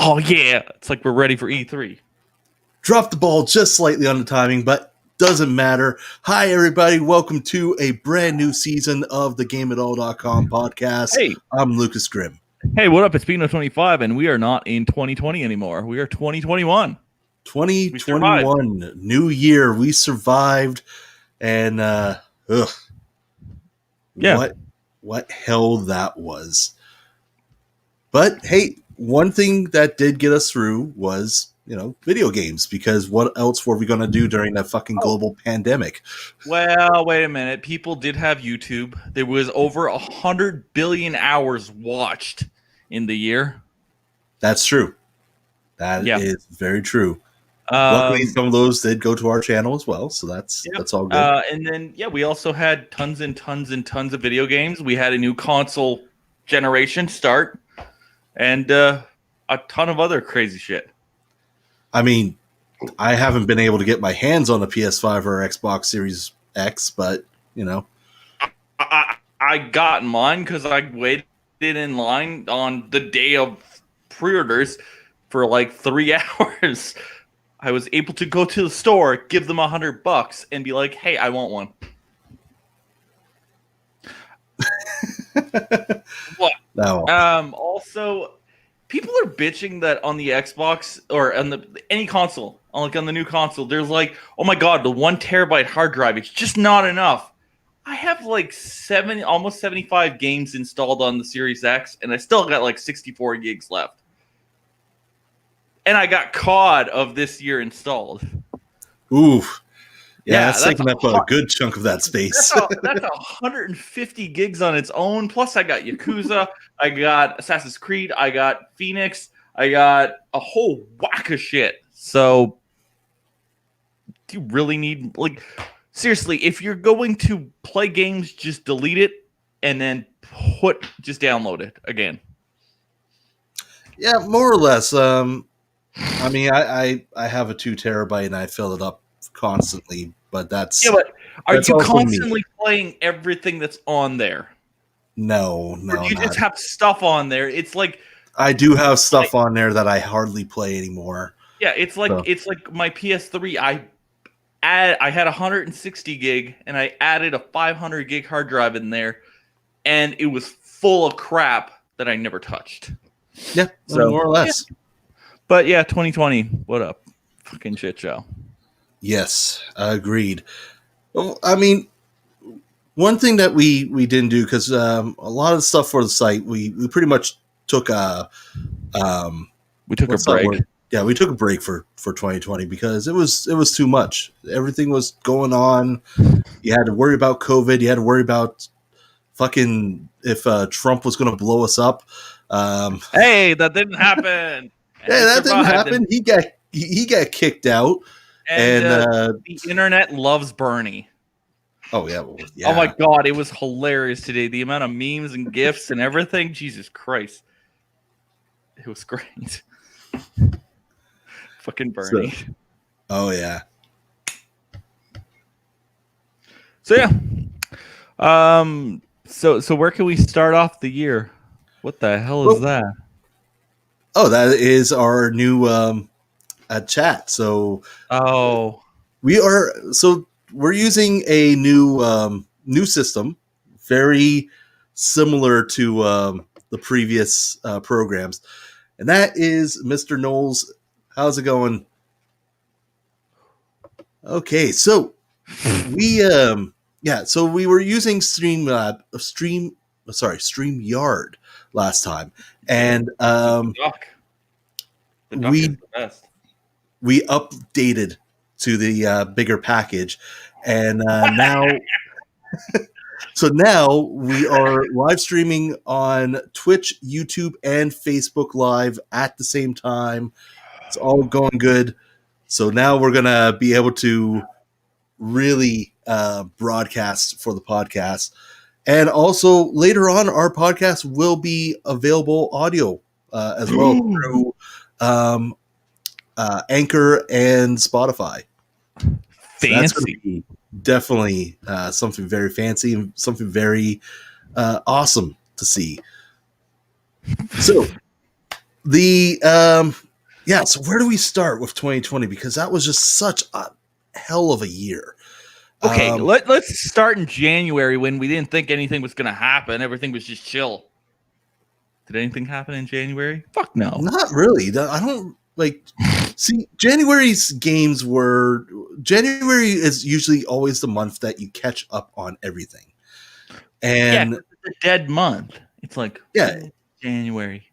Oh, yeah. It's like we're ready for E3. Dropped the ball just slightly on the timing, but doesn't matter. Hi, everybody. Welcome to a brand new season of the GameItAll.com podcast. Hey. I'm Lucas Grimm. Hey, what up? It's Pino 25, and we are not in 2020 anymore. We are 2021. 2021, new year. We survived, and what hell that was. But hey, one thing that did get us through was, video games, because what else were we going to do during that fucking global pandemic? Well, wait a minute. People did have YouTube. There was over 100 billion hours watched in the year. That's true. That is very true. Luckily, some of those did go to our channel as well, so that's all good. And then, we also had tons and tons and tons of video games. We had a new console generation start, and a ton of other crazy shit. I mean, I haven't been able to get my hands on a PS5 or Xbox Series X, but, I got mine because I waited in line on the day of pre-orders for like 3 hours. I was able to go to the store, give them $100, and be like, "Hey, I want one." What? No. Also, people are bitching that on the Xbox or on any console, on the new console, there's like, "Oh my god, the 1 terabyte hard drive, it's just not enough." I have like almost 75 games installed on the Series X, and I still got like 64 gigs left. And I got COD of this year installed. Oof. Yeah, that's taking up a good chunk of that space. That's 150 gigs on its own. Plus, I got Yakuza, I got Assassin's Creed, I got Phoenix, I got a whole whack of shit. So, do you really need, seriously, if you're going to play games, just delete it and then just download it again. Yeah, more or less. I mean, I have a 2 terabyte and I fill it up constantly, but that's... Yeah, but are you constantly playing everything that's on there? No. Or do you just have stuff on there? It's like... I do have stuff on there that I hardly play anymore. Yeah, it's like my PS3. I had 160 gig, and I added a 500 gig hard drive in there, and it was full of crap that I never touched. Yeah, so, more or less. Yeah. But yeah, 2020, what up? Fucking shit show. Yes, agreed. Well, I mean, one thing that we didn't do, because a lot of the stuff for the site, we pretty much took a... we took a break. Yeah, we took a break for 2020 because it was too much. Everything was going on. You had to worry about COVID. You had to worry about fucking if Trump was going to blow us up. Hey, that didn't happen. Yeah, that didn't happen. He got kicked out, and the internet loves Bernie. Oh yeah, Oh my god, it was hilarious today. The amount of memes and gifs and everything. Jesus Christ, it was great. Fucking Bernie. Oh yeah. So yeah. So where can we start off the year? What the hell is that? Oh, that is our new chat. So we're using a new system, very similar to the previous programs, and that is Mr. Knowles. How's it going? Okay, so we were using StreamYard last time, and we updated to the bigger package, and now so now we are live streaming on Twitch, YouTube, and Facebook Live at the same time. It's all going good. So now we're gonna be able to really broadcast for the podcast. And also later on, our podcast will be available audio as well through Anchor and Spotify. Fancy. So definitely something very fancy and something very awesome to see. So So where do we start with 2020? Because that was just such a hell of a year. Okay, let's start in January when we didn't think anything was going to happen. Everything was just chill. Did anything happen in January? Fuck no. Not really. I don't like. See, January is usually always the month that you catch up on everything. And it's a dead month. It's like January.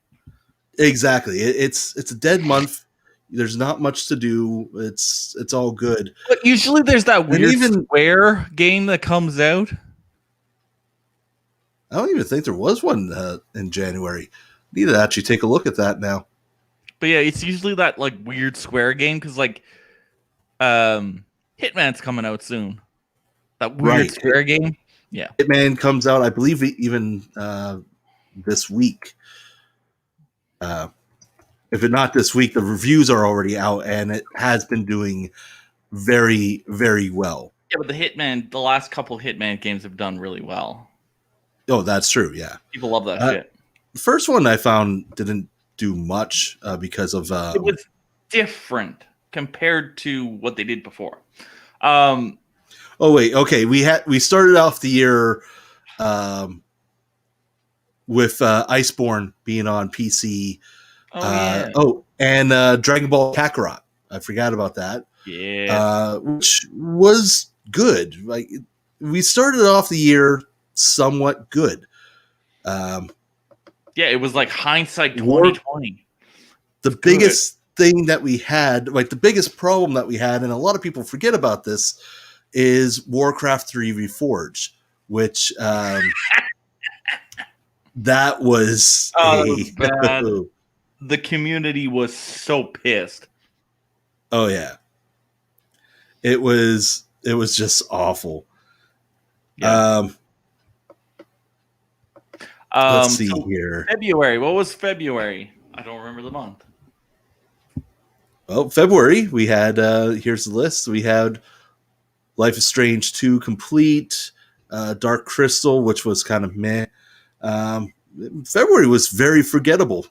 Exactly. It's a dead month. There's not much to do. It's all good. But usually there's that weird Square game that comes out. I don't even think there was one in January. Need to actually take a look at that now. But yeah, it's usually that like weird Square game because like Hitman's coming out soon. That weird Square game. Yeah. Hitman comes out, I believe, even this week. If it's not this week, the reviews are already out, and it has been doing very, very well. Yeah, but the last couple Hitman games have done really well. Oh, that's true. Yeah, people love that shit. The first one I found didn't do much because of it was different compared to what they did before. Oh wait, okay. We started off the year with Iceborne being on PC. And Dragon Ball Kakarot. I forgot about that. Yeah, which was good. Like we started off the year somewhat good. It was like hindsight 2020. The biggest thing that we had, like the biggest problem that we had, and a lot of people forget about this, is Warcraft 3 Reforged, which that was bad. The community was so pissed. Oh yeah. It was just awful. Yeah. Let's see here. February. What was February? I don't remember the month. Well, February, we had here's the list. We had Life is Strange 2 complete, Dark Crystal, which was kind of meh. February was very forgettable.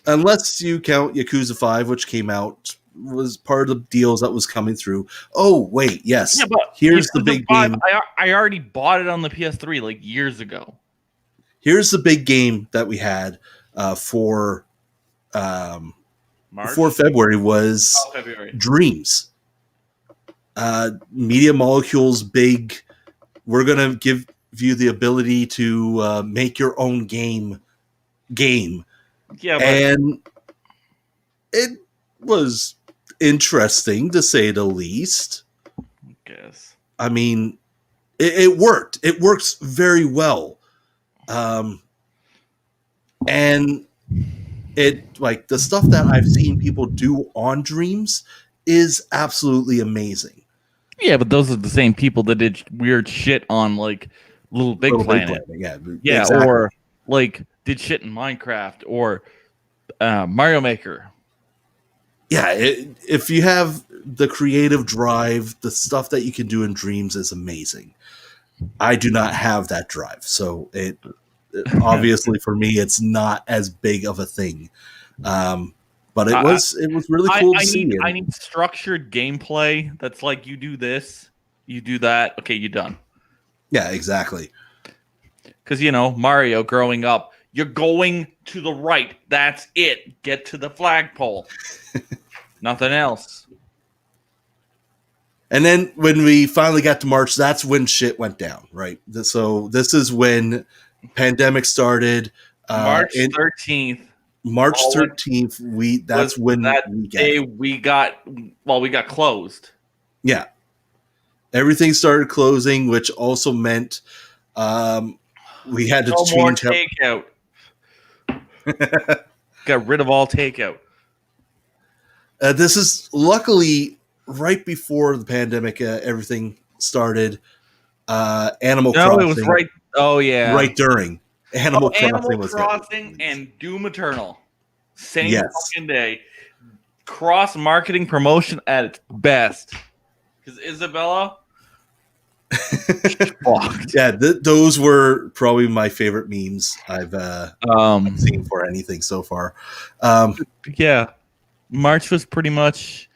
Unless you count Yakuza 5, which came out, was part of the deals that was coming through. Oh, wait, yes. Yeah, but here's the big game. I already bought it on the PS3 like years ago. Here's the big game that we had for February was Dreams. Media Molecule's big, we're going to give you the ability to make your own game. Yeah, and it was interesting to say the least. I guess. I mean, it worked. It works very well. And it, like, the stuff that I've seen people do on Dreams is absolutely amazing. Yeah, but those are the same people that did weird shit on like Little Big Planet. Yeah, exactly. Or like did shit in Minecraft or Mario Maker. Yeah, if you have the creative drive, the stuff that you can do in Dreams is amazing. I do not have that drive, so it obviously for me it's not as big of a thing. But it was really cool to see. I need structured gameplay that's like you do this, you do that, okay, you're done. Yeah, exactly. Because, Mario growing up, you're going to the right. That's it. Get to the flagpole. Nothing else. And then when we finally got to March, that's when shit went down, right? So this is when pandemic started. March 13th. March 13th, we got closed. Yeah. Everything started closing, which also meant we had to change takeout. Got rid of all takeout. This is luckily right before the pandemic. Everything started. Animal Crossing. No, it was right. Oh yeah, right during Animal Crossing and Doom Eternal. Same fucking day. Cross marketing promotion at its best. Because Isabella, Fucked. Yeah, those were probably my favorite memes I've seen for anything so far. Yeah, March was pretty much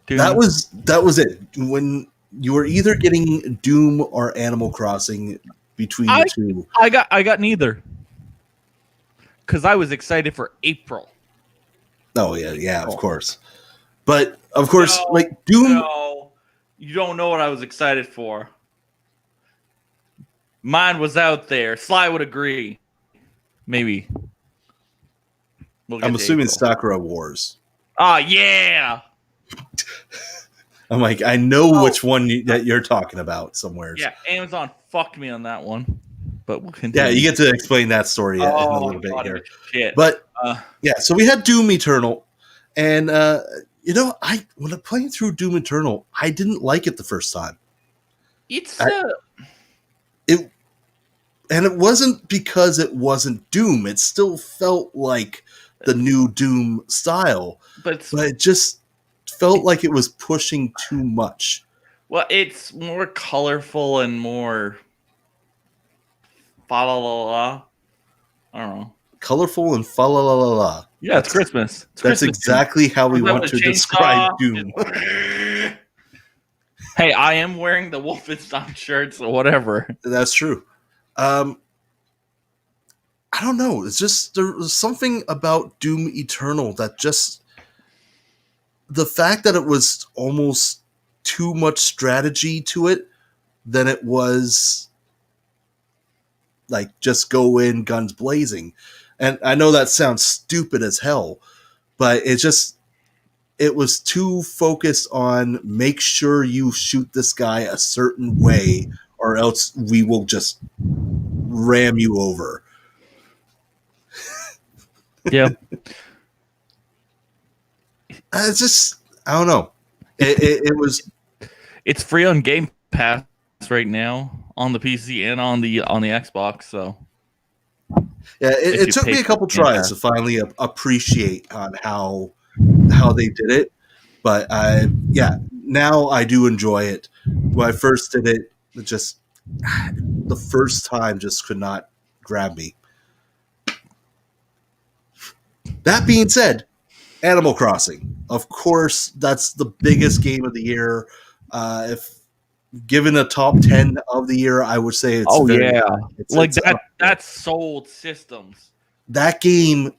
Doom. That was it. When you were either getting Doom or Animal Crossing between the two. I got neither because I was excited for April. Oh yeah, of course. But of course, like Doom. No, you don't know what I was excited for. Mine was out there. Sly would agree. Maybe. I'm assuming Sakura Wars. Ah, yeah. I'm like, I know which one that you're talking about somewhere. Yeah, Amazon fucked me on that one. But we'll continue. Yeah, you get to explain that story in a little bit here. Shit. But yeah, so we had Doom Eternal, and when I'm playing through Doom Eternal, I didn't like it the first time. And it wasn't because it wasn't Doom. It still felt like the new Doom style, but it just felt like it was pushing too much. Well, it's more colorful and more fa la la la. I don't know. Colorful and fa la la la la. Yeah, it's Christmas. That's exactly how we want to describe Doom. Hey, I am wearing the Wolfenstein shirt, so whatever. That's true. I don't know. It's just there was something about Doom Eternal that just the fact that it was almost too much strategy to it than it was like just go in guns blazing. And I know that sounds stupid as hell, but it was too focused on make sure you shoot this guy a certain way or else we will just ram you over. Yeah. It's just, I don't know. It was. It's free on Game Pass right now on the PC and on the Xbox. So yeah, it took me a couple tries to finally appreciate on how they did it, but now I do enjoy it. When I first did it, just the first time just could not grab me. That being said, Animal Crossing, of course, that's the biggest game of the year. If given a top 10 of the year, I would say it's that sold systems. That game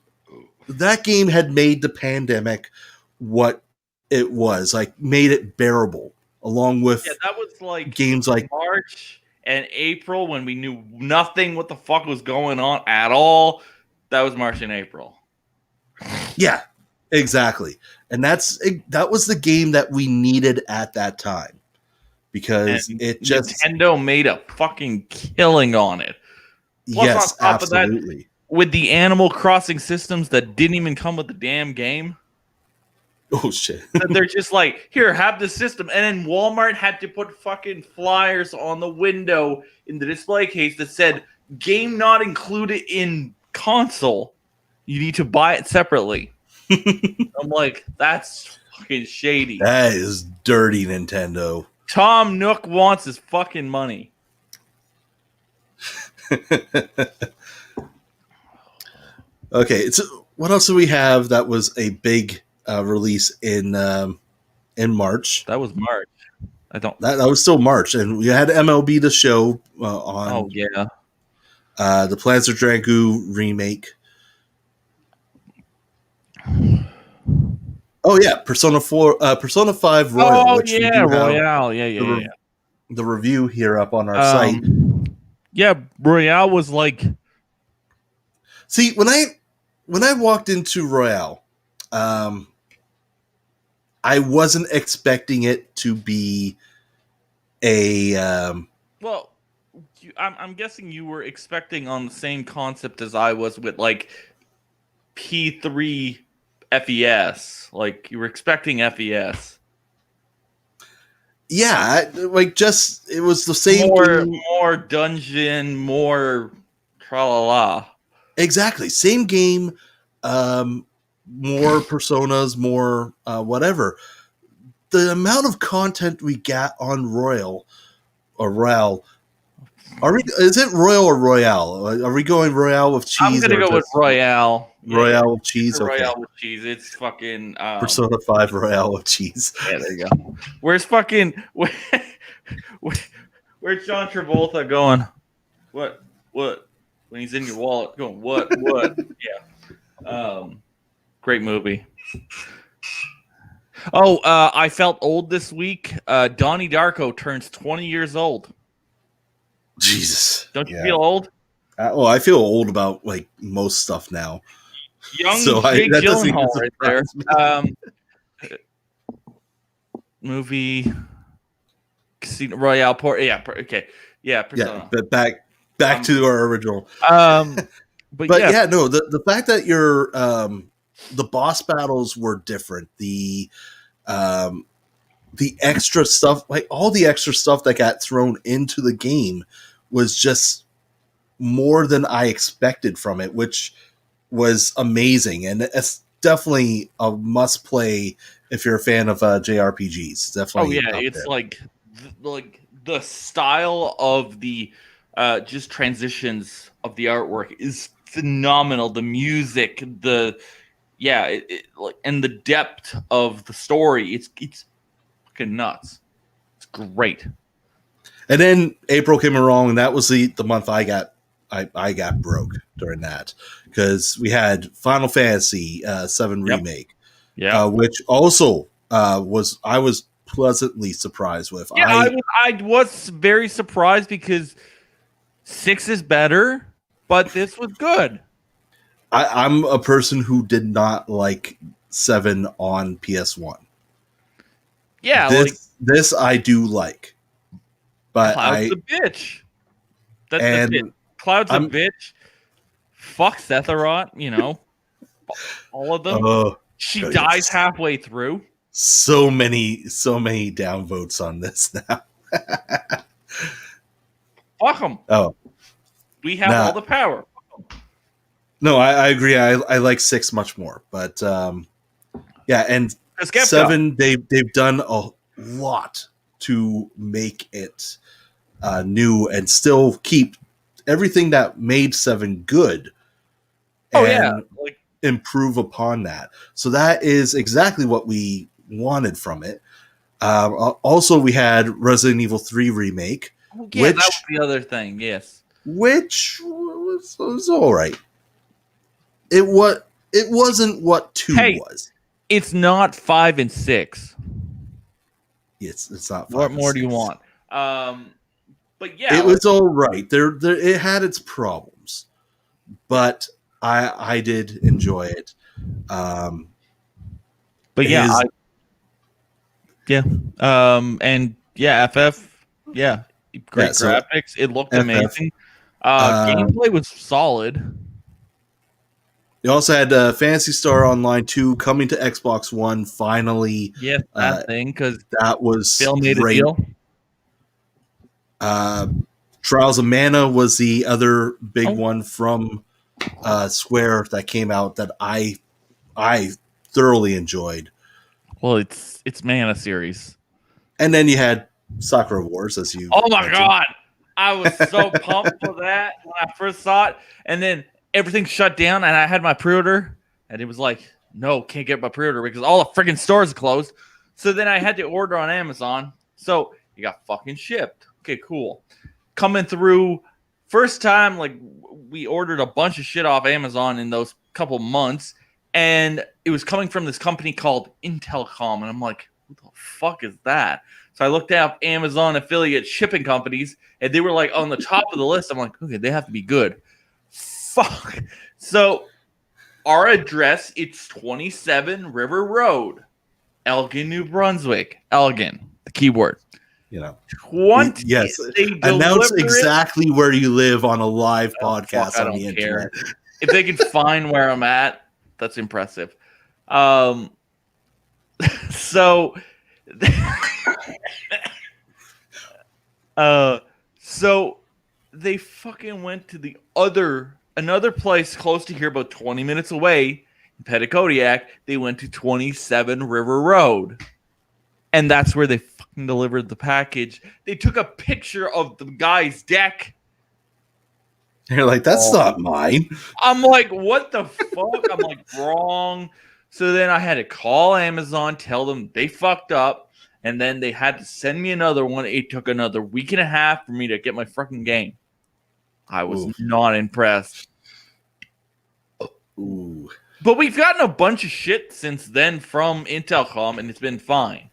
had made the pandemic what it was, like made it bearable, along with that was like games like March and April when we knew nothing what the fuck was going on at all. That was March and April. Yeah, exactly. And that was the game that we needed at that time because Nintendo made a fucking killing on it. Plus, yes, on top absolutely. Of that, with the Animal Crossing systems that didn't even come with the damn game. Oh shit. They're just like, here, have the system. And then Walmart had to put fucking flyers on the window in the display case that said, game not included in console. You need to buy it separately. I'm like, that's fucking shady. That is dirty, Nintendo. Tom Nook wants his fucking money. Okay, so what else do we have that was a big release in March? That was March. That was still March, and we had MLB The Show on. Oh yeah. The Panzer Dragoon remake. Oh yeah, Persona 5 Royal. Oh yeah, Royale. Yeah. The review here up on our site. Yeah, Royale was like. See, when I walked into Royale, I wasn't expecting it to be a. Well, I'm guessing you were expecting on the same concept as I was with like P3 FES. Like you were expecting FES. Yeah, like just it was the same. More dungeon, more tra-la-la. Exactly, same game. More personas, more whatever. The amount of content we got on Royal Royale. Is it Royal or Royale? Are we going Royale with cheese? I'm gonna go with Royale. Royale with cheese. It's Okay. Royale with cheese. It's fucking Persona 5 Royale with cheese. Yeah, there you go. Where's fucking where's John Travolta going? What? When he's in your wallet, going what? Yeah. Great movie. Oh, I felt old this week. Donnie Darko turns 20 years old. Jesus. Don't you feel old? I feel old about like most stuff now. Young Jake Gyllenhaal right there. Movie Casino Royale Port. Yeah, okay. Yeah, Persona. Yeah, but back to our original. But yeah, no, the fact that the boss battles were different. The extra stuff, like all the extra stuff that got thrown into the game was just more than I expected from it, which was amazing. And it's definitely a must play if you're a fan of JRPGs. Definitely. Oh yeah, it's there. like the style of the just transitions of the artwork is phenomenal. The music, and the depth of the story, it's fucking nuts. It's great. And then April came along, and that was the month I got broke during that, because we had Final Fantasy VII Remake, which also I was pleasantly surprised with. Yeah, I was very surprised because 6 is better, but this was good. I'm a person who did not like 7 on PS1. Yeah, this I do like, but Cloud's a bitch. That's the bitch. Cloud's a bitch. Fuck Sephiroth, all of them. She dies halfway through. So many downvotes on this now. Fuck them. Oh, we have all the power. No, I agree. I like 6 much more, but and 7 they've done a lot to make it new and still keep everything that made 7 good. And improve upon that. So that is exactly what we wanted from it. Also, we had Resident Evil 3 remake. Oh, yeah, that was the other thing. Yes, which was all right. It wasn't what 2 was. It's not 5 and 6. It's not 5. What more do you want? But yeah, it was all right. There it had its problems, but I did enjoy it. But yeah, FF, great graphics. It looked amazing. Gameplay was solid. You also had Phantasy Star Online 2 coming to Xbox One finally. Yes, that thing, because that was Phil made great. A deal. Trials of Mana was the other big one from Square that came out that I thoroughly enjoyed. Well, it's Mana series. And then you had Sakura Wars, as you mentioned. God. I was so pumped for that when I first saw it, and then everything shut down, and I had my pre-order, and it was like, no, can't get my pre-order because all the freaking stores are closed. So then I had to order on Amazon. So it got fucking shipped. Okay, cool. Coming through, first time, we ordered a bunch of shit off Amazon in those couple months, and it was coming from this company called Intelcom, and I'm like, who the fuck is that? So I looked up Amazon affiliate shipping companies, and they were like on the top of the list. I'm like, okay, they have to be good. Fuck. So our address, it's 27 River Road, Elgin, New Brunswick. Elgin, the keyword. 20. Yes. Announce exactly where you live on a live podcast on the internet. If they can find where I'm at, that's impressive. So they fucking went to another place close to here, about 20 minutes away in Petitcodiac. They went to 27 River Road, and that's where they fucking delivered the package, they took a picture of the guy's deck. You're like, that's not mine. I'm like, what the fuck? I'm like, wrong. So then I had to call Amazon, tell them they fucked up, and then they had to send me another one. It took another week and a half for me to get my fucking game. I was not impressed. Ooh. But we've gotten a bunch of shit since then from Intelcom, and it's been fine.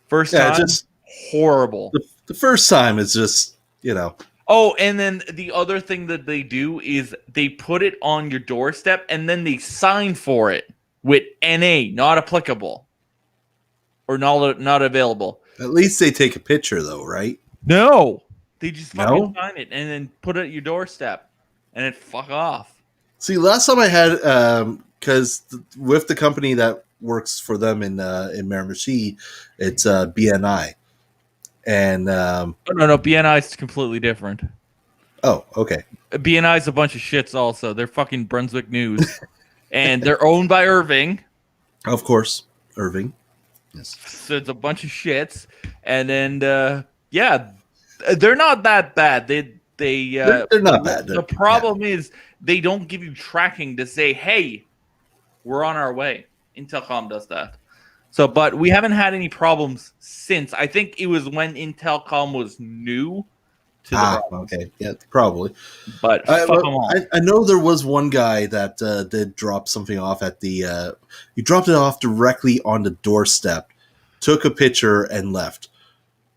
First time, just horrible. The first time is just, you know. Oh, and then the other thing that they do is they put it on your doorstep, and then they sign for it with NA, not applicable. Or not available. At least they take a picture, though, right? No. They just fucking sign it and then put it at your doorstep. And it fuck off. See, last time I had, because with the company that works for them in Miramichi, it's BNI. And no, BNI is completely different. Oh, okay. BNI is a bunch of shits also. They're fucking Brunswick News. And they're owned by Irving. Of course. Irving. Yes. So it's a bunch of shits. And then, yeah, they're not that bad. They're not bad. The problem is they don't give you tracking to say, hey, we're on our way. Intelcom does that. So, but we haven't had any problems since. I think it was when Intelcom was new to the problems. Okay. Yeah, probably. But fuck them all. I know there was one guy that did drop something off at the he dropped it off directly on the doorstep, took a picture and left.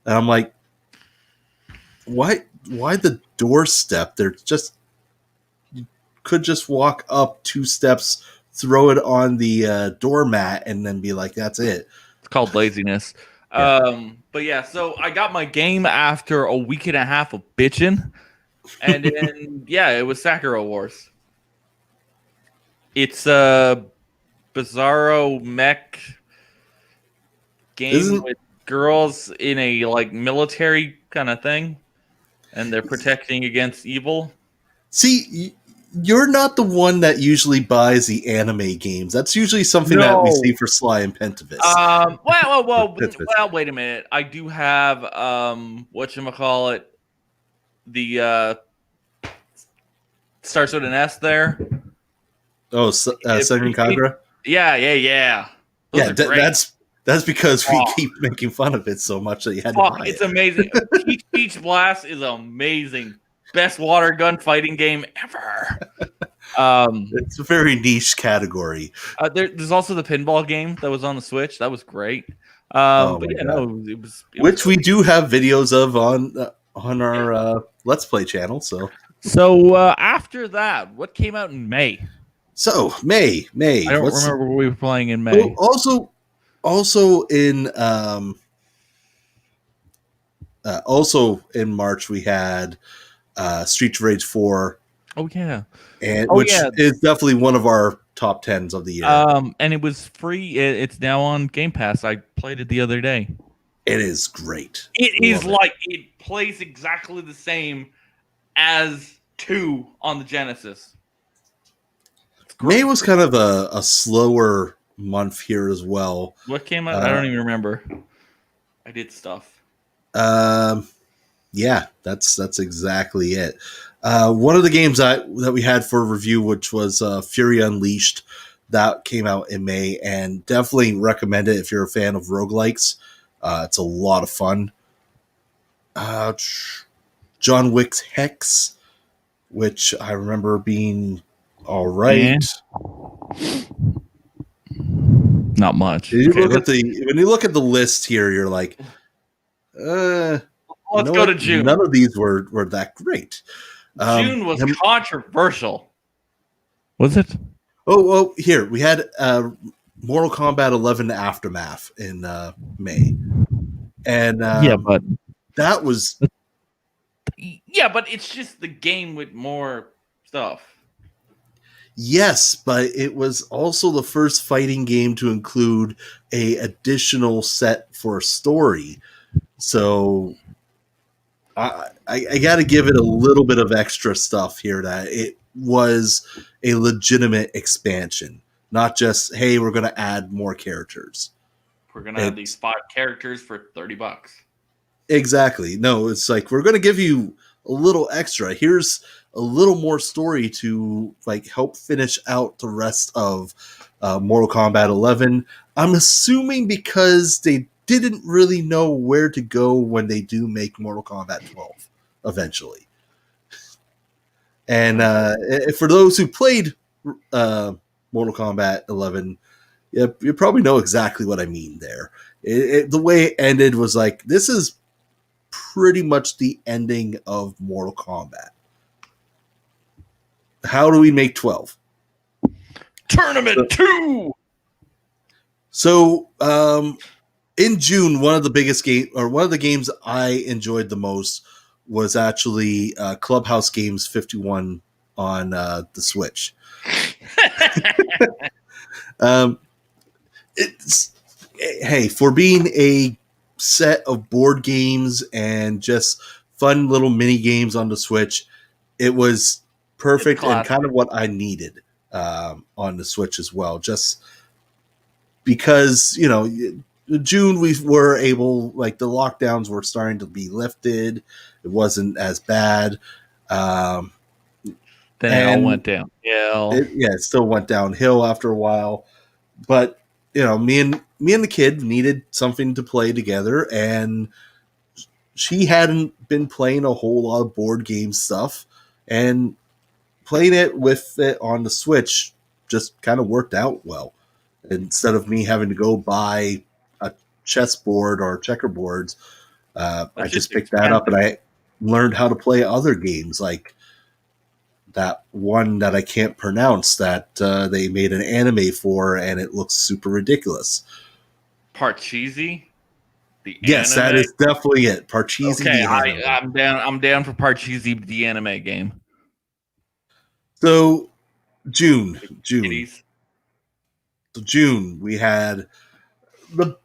And I'm like, why the doorstep? There's just, you could just walk up 2 steps, throw it on the doormat, and then be like, that's it. It's called laziness. Yeah. But yeah, so I got my game after a week and a half of bitching, and then yeah, it was Sakura Wars. It's a bizarro mech game with girls in a like military kind of thing, and they're protecting against evil. See, you're not the one that usually buys the anime games. That's usually something that we see for Sly and Pentavis. Well, wait a minute. I do have whatchamacallit, the starts with an S there. Oh, Senran Kagura? Yeah. That's because we keep making fun of it so much that you had to buy it. It's amazing. Peach Blast is amazing. Best water gun fighting game ever. It's a very niche category. There's also the pinball game that was on the Switch. That was great. It was which we do have videos of on our Let's Play channel. So after that, what came out in May? So May. I don't remember what we were playing in May. Also in March we had Streets of Rage 4. Oh yeah, which is definitely one of our top 10s of the year. And it was free. It's now on Game Pass. I played it the other day. It is great. It plays exactly the same as 2 on the Genesis. May was kind of a slower month here as well. What came out? I don't even remember. I did stuff. Yeah, that's exactly it. One of the games that we had for review, which was Fury Unleashed, that came out in May, and definitely recommend it if you're a fan of roguelikes. It's a lot of fun. John Wick's Hex, which I remember being all right. Not much. When you look at the list here, you're like, let's go to June. None of these were that great. June was controversial. Was it? Oh, here we had Mortal Kombat 11 Aftermath in May, and but that was but it's just the game with more stuff. Yes, but it was also the first fighting game to include a additional set for a story. So I got to give it a little bit of extra stuff here that it was a legitimate expansion, not just, hey, we're going to add more characters. we're gonna have these 5 characters for $30. Exactly. No, it's like we're going to give you a little extra. Here's a little more story to like help finish out the rest of Mortal Kombat 11. I'm assuming because they didn't really know where to go when they do make Mortal Kombat 12 eventually. And for those who played Mortal Kombat 11, you probably know exactly what I mean there. The way it ended was like, this is pretty much the ending of Mortal Kombat. How do we make 12? Tournament 2! So, in June, one of the games I enjoyed the most was actually Clubhouse Games 51 on the Switch. Hey, for being a set of board games and just fun little mini games on the Switch, it was perfect and kind of what I needed on the Switch as well. Just because, June we were able, like the lockdowns were starting to be lifted. It wasn't as bad. Then it all went downhill. It still went downhill after a while. But, me and the kid needed something to play together, and she hadn't been playing a whole lot of board game stuff, and playing it with it on the Switch just kind of worked out well. Instead of me having to go buy a chessboard or checkerboards, I just picked that up and I learned how to play other games like that one that I can't pronounce that they made an anime for, and it looks super ridiculous. Parcheesi? Yes, that is definitely it. Parcheesi. Okay, I'm down for Parcheesi, the anime game. So June. So June, we had the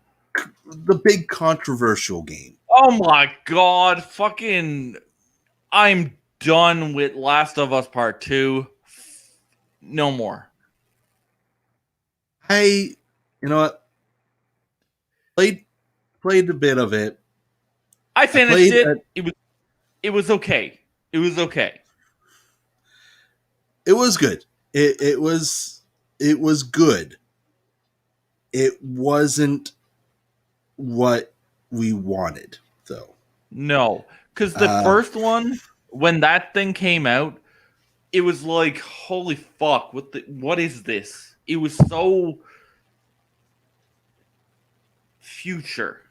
big controversial game. Oh my god, fucking I'm done with Last of Us Part 2. No more. You know what? Played a bit of it. I finished it. It was okay. It was okay. It was good. It was good. It wasn't what we wanted, though. No, because the first one, when that thing came out, it was like, holy fuck, what is this? It was so future.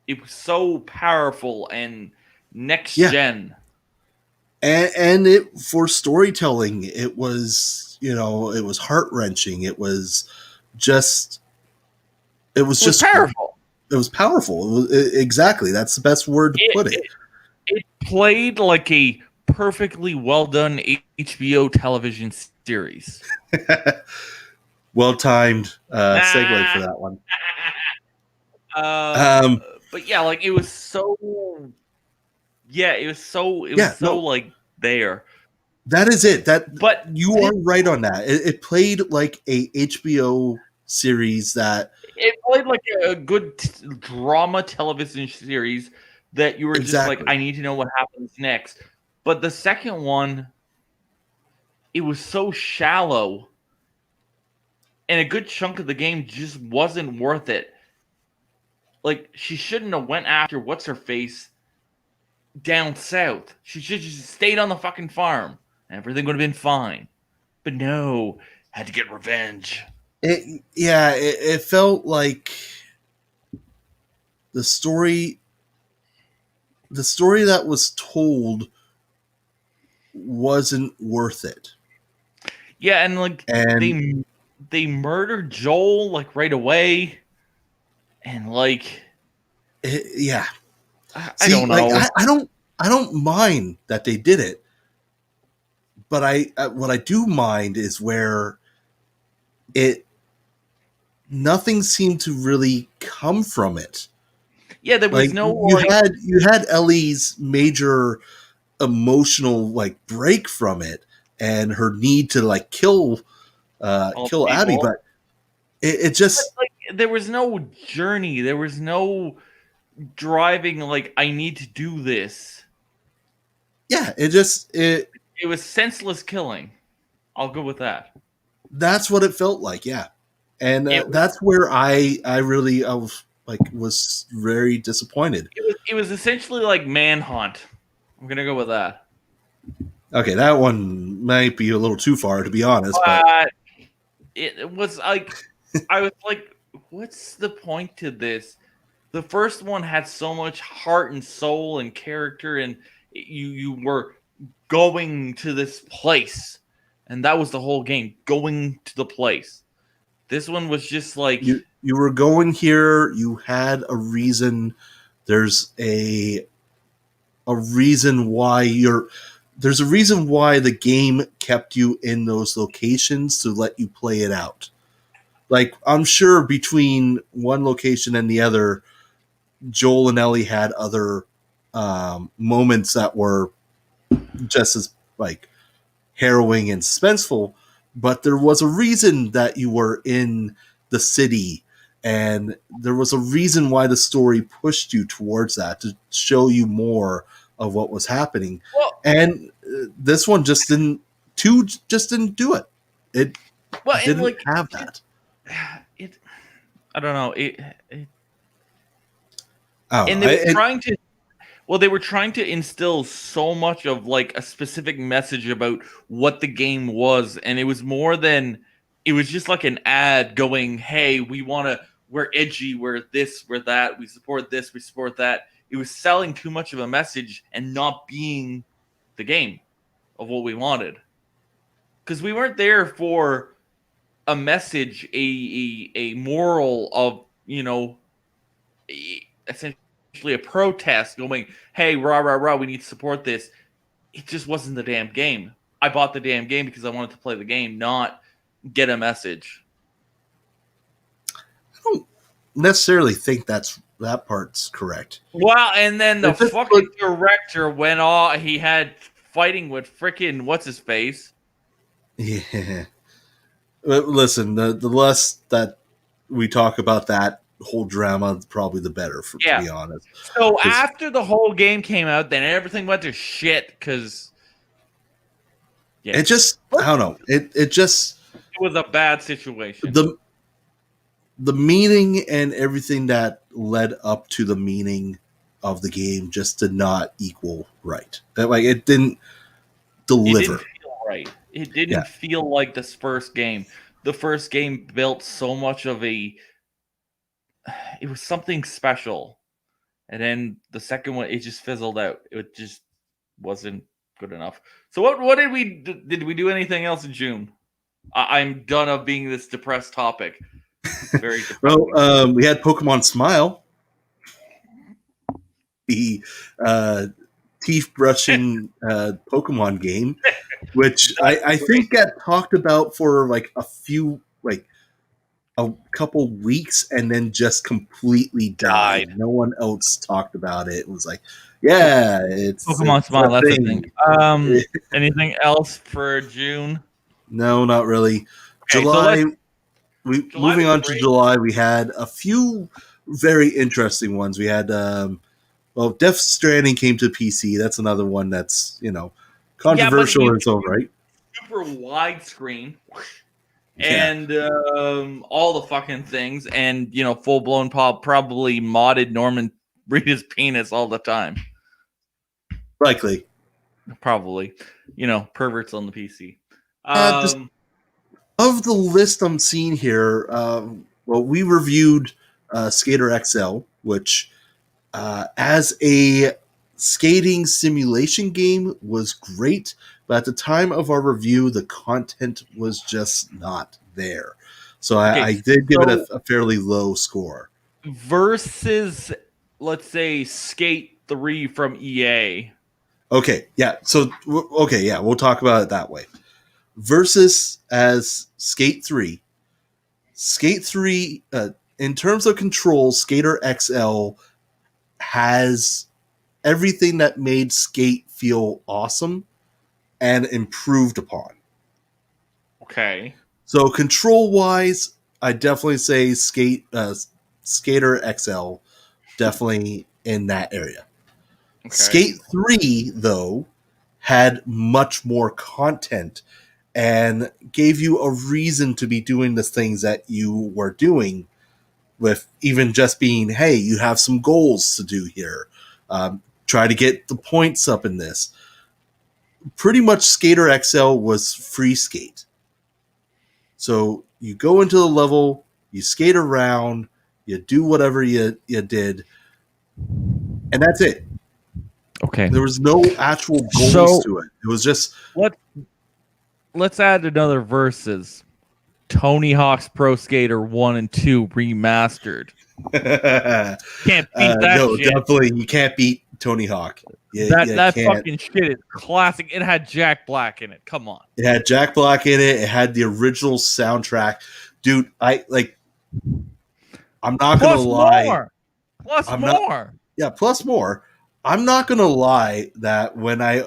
It was so powerful and next gen. And it, for storytelling, it was, it was heart-wrenching. It was just powerful. It was powerful. Exactly. That's the best word to put it. It played like a perfectly well done HBO television series. Well timed segue for that one. But yeah, like it was so. Yeah, it was so like there. That is it. But you are right on that. It played like a HBO series that. It played like a good drama television series that you were just like, I need to know what happens next. But the second one, it was so shallow, and a good chunk of the game just wasn't worth it. Like, she shouldn't have went after what's-her-face down south. She should have just stayed on the fucking farm, and everything would have been fine. But no, had to get revenge. It felt like the story that was told wasn't worth it. Yeah, and they murdered Joel like right away, and like, I don't know. Like, I don't mind that they did it, but what I do mind is where nothing seemed to really come from it. Yeah, there was you had Ellie's major emotional like break from it and her need to like kill Abby, but it just there was no journey. There was no driving. Like, I need to do this. Yeah, It was senseless killing. I'll go with that. that's what it felt like. Yeah, and It was, that's where I really was very disappointed. it was essentially like Manhunt. I'm gonna go with that. Okay, that one might be a little too far to be honest, but It was like, I was like, what's the point to this? The first one had so much heart and soul and character, and you were going to this place, and that was the whole game, going to the place. This one was just like, you were going here. You had a reason. There's a reason why there's a reason why the game kept you in those locations to let you play it out. Like, I'm sure between one location and the other, Joel and Ellie had other moments that were just as like harrowing and suspenseful, but there was a reason that you were in the city, and there was a reason why the story pushed you towards that to show you more of what was happening. well, And this one just didn't do it. It didn't like, have that. It, I don't know. I don't And know. they were trying to. Well, they were trying to instill so much of like a specific message about what the game was, and it was more than, it was just like an ad going, "Hey, we're edgy, we're this, we're that, we support this, we support that." It was selling too much of a message and not being the game of what we wanted, because we weren't there for a message, a moral of, essentially a protest going, "Hey, rah rah rah, we need to support this." It just wasn't the damn game. I bought the damn game because I wanted to play the game, not get a message. I don't necessarily think that part's correct. Well, and then the It's just fucking director went all, he had fighting with freaking what's his face. Yeah. But listen, the less that we talk about that whole drama, probably the better, to be honest. So after the whole game came out, then everything went to shit because it just, I don't know. It just, it was a bad situation. The meaning and everything that led up to the meaning of the game just did not equal right. Like, it didn't deliver. It didn't feel right. It didn't feel like this first game. The first game built so much of it was something special. And then the second one, it just fizzled out. It just wasn't good enough. So what did we do anything else in June? I'm done of being this depressed topic. It's very depressing. Well, we had Pokemon Smile, the teeth brushing Pokemon game, which I think got talked about for like a couple weeks and then just completely died. No one else talked about it. It was like, yeah, it's Pokemon Smile. That's the thing. Anything else for June? No, not really. Okay, July. Moving on to July, we had a few very interesting ones. We had, Death Stranding came to PC. That's another one that's, controversial in its own right. Super widescreen. And all the fucking things, and full blown probably modded Norman Reedus penis all the time. Likely, probably, perverts on the PC. Of the list I'm seeing here, we reviewed Skater XL, which as a skating simulation game was great. But at the time of our review, the content was just not there. So I did give it a fairly low score. Versus, let's say, Skate 3 from EA. Okay, yeah. So, we'll talk about it that way. Versus as Skate 3. Skate 3, in terms of controls, Skater XL has everything that made Skate feel awesome and improved upon. Okay. So control-wise, I definitely say Skater XL, definitely in that area. Okay. Skate 3, though, had much more content and gave you a reason to be doing the things that you were doing, with even just being, hey, you have some goals to do here. Try to get the points up in this. Pretty much Skater XL was free skate. So you go into the level, you skate around, you do whatever you did, and that's it. Okay. There was no actual goals to it. It was just let's add another versus. Tony Hawk's Pro Skater 1 and 2 remastered. Can't beat that no, shit. definitely you can't beat Tony Hawk. That fucking shit is classic. It had Jack Black in it. Come on. It had Jack Black in it. It had the original soundtrack. Dude, I'm not going to lie. Plus more. Plus more. I'm not going to lie that when I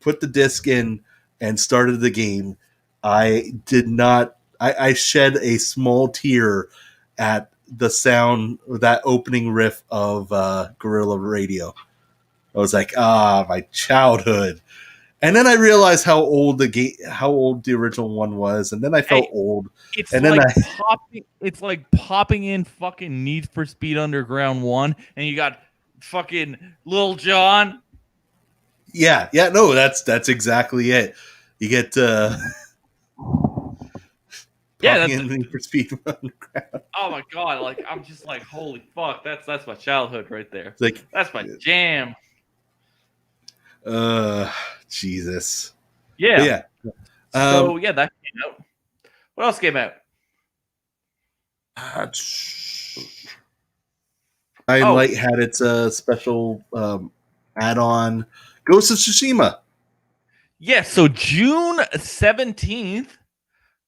put the disc in and started the game, I did not. I shed a small tear at the sound, that opening riff of Guerrilla Radio. I was like, my childhood. And then I realized how old the original one was, and then I felt old. It's and like it's like popping in fucking Need for Speed Underground 1, and you got fucking Lil Jon. Yeah, no, that's exactly it. You get that's Need for Speed Underground. Oh my god! Like I'm just like, holy fuck! That's my childhood right there. Like that's my jam. Jesus. Yeah. So that came out. What else came out? Light had its special add-on, Ghost of Tsushima. Yeah, so June 17th,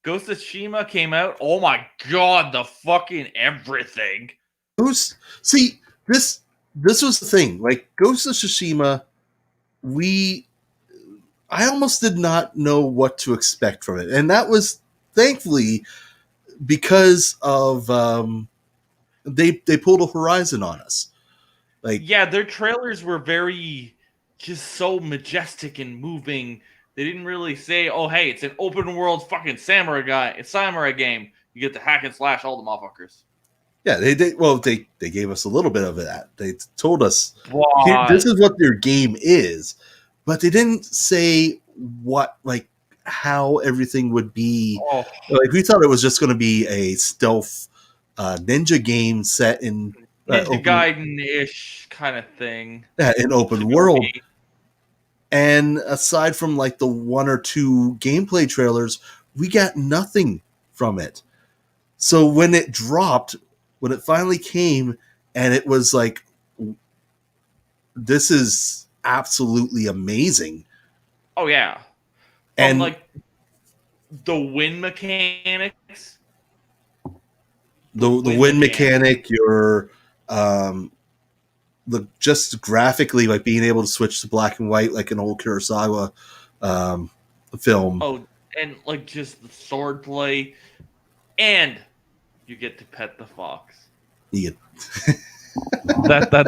Ghost of Tsushima came out. Oh my god, the fucking everything. This was the thing. Like Ghost of Tsushima, I almost did not know what to expect from it. And that was thankfully because of they pulled a Horizon on us. Like, yeah, their trailers were very just so majestic and moving. They didn't really say, "Oh, hey, it's an open world fucking samurai game. You get to hack and slash all the motherfuckers." Yeah, they gave us a little bit of that. They told us, this is what their game is, but they didn't say how everything would be. Oh. Like, we thought it was just going to be a stealth ninja game set in Ninja Gaiden-ish kind of thing. Yeah, in open world. And aside from like the one or two gameplay trailers, we got nothing from it. So when it dropped, when it finally came, and it was like, this is absolutely amazing. Oh yeah. And like the wind mechanics. The wind mechanic, your just graphically, like being able to switch to black and white like an old Kurosawa film. Oh, and like just the sword play, and you get to pet the fox. That's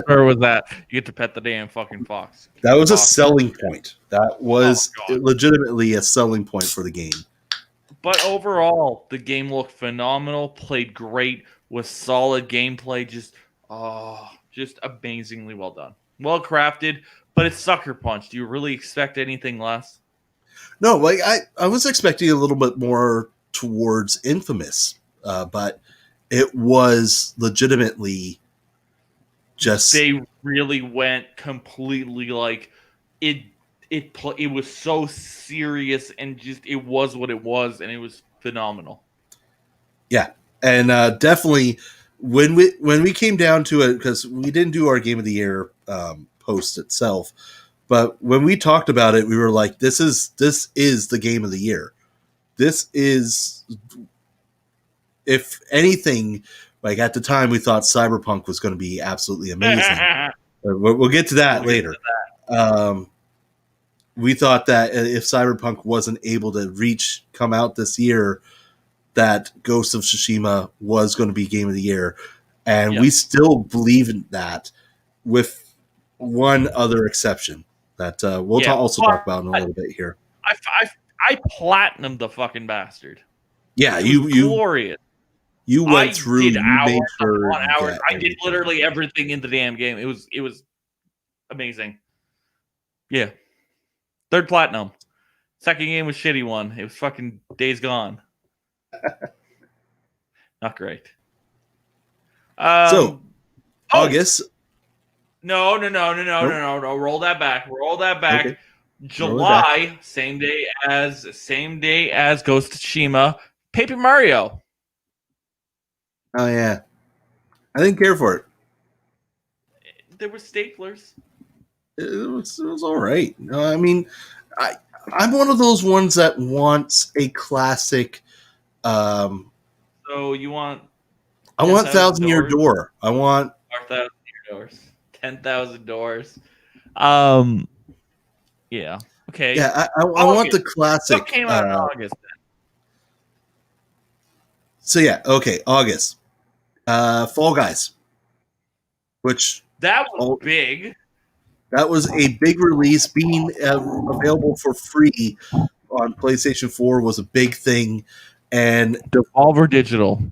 where it was at. You get to pet the damn fucking fox. That was a selling point. That was legitimately a selling point for the game. But overall, the game looked phenomenal, played great, with solid gameplay, just amazingly well done. Well crafted, but it's Sucker Punch. Do you really expect anything less? No, like I was expecting a little bit more towards Infamous, but it was legitimately just... They really went completely like it was so serious, and just it was what it was, and it was phenomenal. Yeah, and definitely when we came down to it, because we didn't do our Game of the Year post itself, but when we talked about it, we were like, this is the Game of the Year. This is, if anything, like at the time we thought Cyberpunk was going to be absolutely amazing. We'll get to that later. We thought that if Cyberpunk wasn't able to come out this year, that Ghost of Tsushima was going to be Game of the Year, and Yep. we still believe in that, with one other exception that we'll Yeah, also talk about in a little bit here. I platinumed the fucking bastard. Yeah, It was you glorious. went I through. did You made hours sure upon you hours. get I did everything. literally everything in the damn game. It was amazing. Yeah. Third platinum. Second game was shitty one. It was fucking Days Gone. Not great. So August. No. Nope. Roll that back. Okay. July, same day as Ghost of Tsushima. Paper Mario. Oh yeah, I didn't care for it. There were staplers. It was all right. No, I mean, I'm one of those ones that wants a classic. So you want I want 10,000 Year Door. I want 1,000 doors. 10,000 doors. Yeah. Okay. Yeah, I want the classic. What came out in August? So yeah, okay, August. Fall Guys, which That was big. That was a big release. Being available for free on PlayStation 4 was a big thing, and Devolver Digital.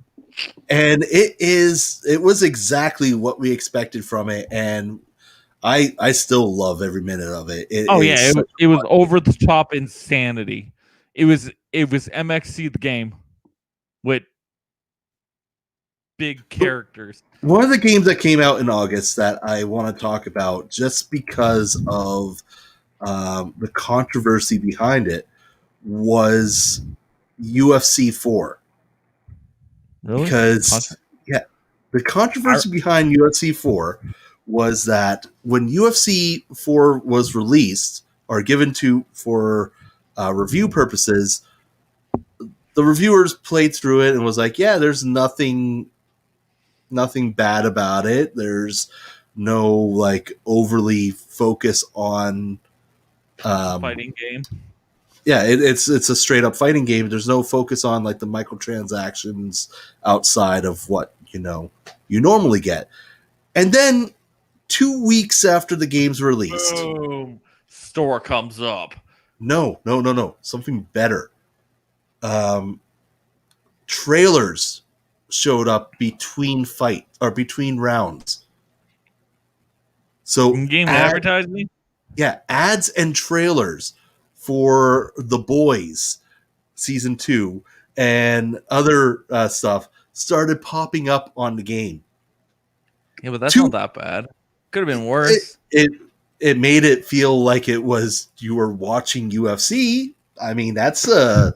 And it was exactly what we expected from it, and I still love every minute of it. It was over the top insanity. It was MXC the game with big characters. One of the games that came out in August that I want to talk about, just because of the controversy behind it, was UFC 4. Really? Because the controversy behind UFC 4 was that when UFC 4 was released or given for review purposes, the reviewers played through it and was like, yeah, there's nothing bad about it. There's no like overly focus on fighting game. Yeah, it's a straight up fighting game. There's no focus on like the microtransactions outside of what you normally get. And then 2 weeks after the game's released, boom, store comes up. No. Something better. Trailers showed up between rounds. So in-game advertising? Yeah, ads and trailers for The Boys season 2 and other stuff started popping up on the game. Yeah, but that's not that bad. Could have been worse. It made it feel like it was you were watching UFC. I mean, that's a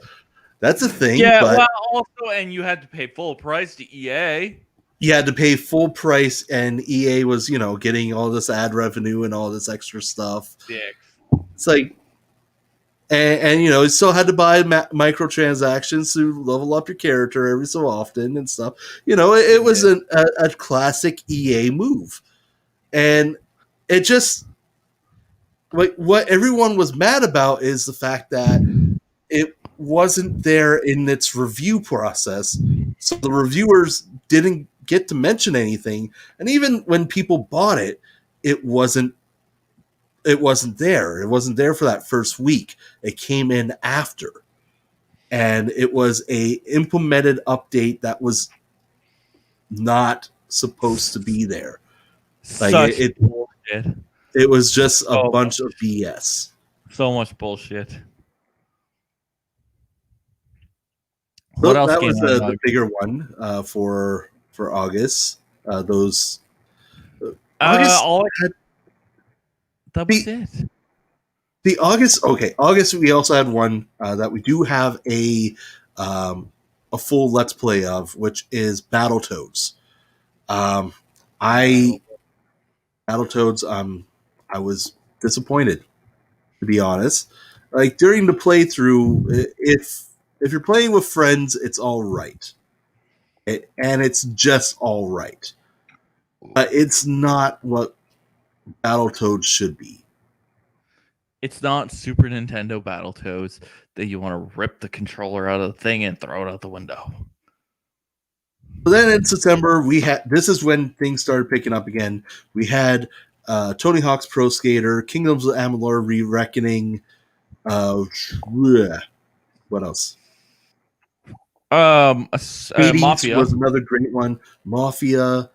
thing. Yeah, but well, also, and you had to pay full price to EA. You had to pay full price, and EA was, getting all this ad revenue and all this extra stuff. It's like, and you still had to buy microtransactions to level up your character every so often and stuff. It was a classic EA move, and it just like what everyone was mad about is the fact that it wasn't there in its review process, so the reviewers didn't get to mention anything, and even when people bought it, it wasn't there. It wasn't there for that first week. It came in after, and it was a implemented update that was not supposed to be there. Like bullshit. It was just a bunch of BS. So much bullshit. What else? That was the bigger one for August. Those August. That was it. The August. Okay, August. We also had one that we do have a full Let's Play of, which is Battletoads. Battletoads. I was disappointed, to be honest. Like during the playthrough, if you're playing with friends, it's all right. And it's just all right. But it's not what Battletoads should be. It's not Super Nintendo Battletoads that you want to rip the controller out of the thing and throw it out the window. So then in September, this is when things started picking up again. We had Tony Hawk's Pro Skater, Kingdoms of Amalur: Re-Reckoning. What else? Hades Mafia was another great one. Mafia,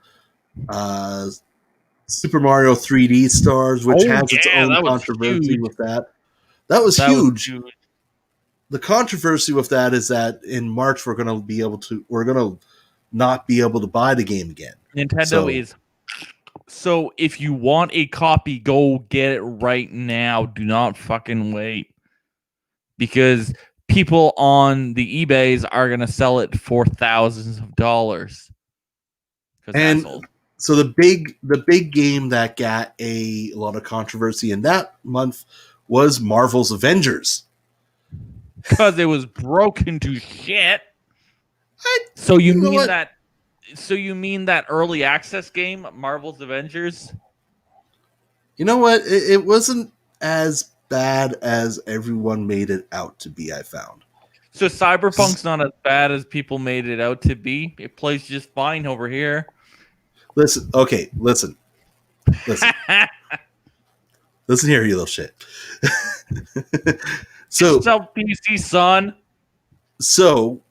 Super Mario 3D Stars, which has its own controversy with that. That was huge. The controversy with that is that in March we're going to not be able to buy the game again. Nintendo is. So if you want a copy, go get it right now. Do not fucking wait. Because people on the eBays are going to sell it for thousands of dollars. And so the big game that got a lot of controversy in that month was Marvel's Avengers. Because it was broken to shit. So you mean that early access game, Marvel's Avengers? You know what? It wasn't as bad as everyone made it out to be, I found. So Cyberpunk's not as bad as people made it out to be. It plays just fine over here. Listen. Listen here, you little shit. So PC, son. So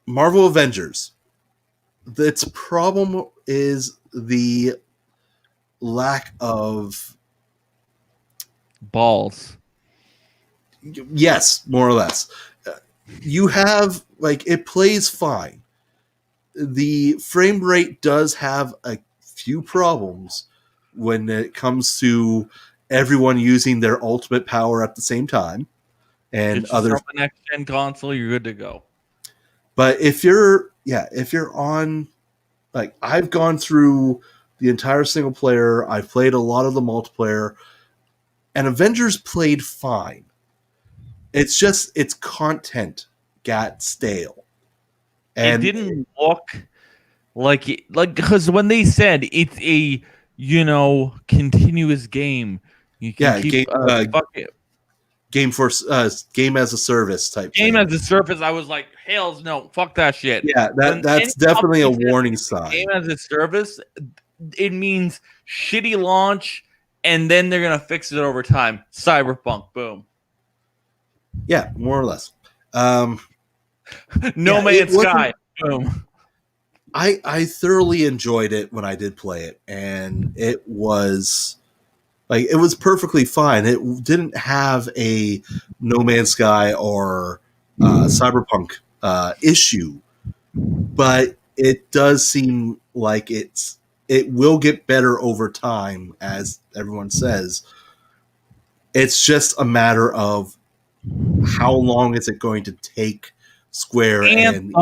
Marvel Avengers. Its problem is the lack of balls. Yes, more or less. You have, it plays fine. The frame rate does have a few problems when it comes to everyone using their ultimate power at the same time. And other the next gen console, you're good to go. But if you're on, I've gone through the entire single player, I've played a lot of the multiplayer, and Avengers played fine. It's just its content got stale. And it didn't look because when they said it's a continuous game, you can keep game as a service type game thing. As a service. I was like, hell's no, fuck that shit. Yeah, that's definitely a warning sign. Game as a service, it means shitty launch, and then they're gonna fix it over time. Cyberpunk, boom. Yeah, more or less. No Man's Sky, boom. I thoroughly enjoyed it when I did play it, and it was perfectly fine. It didn't have a No Man's Sky or Cyberpunk issue, but it does seem like it will get better over time, as everyone says. It's just a matter of how long is it going to take Square and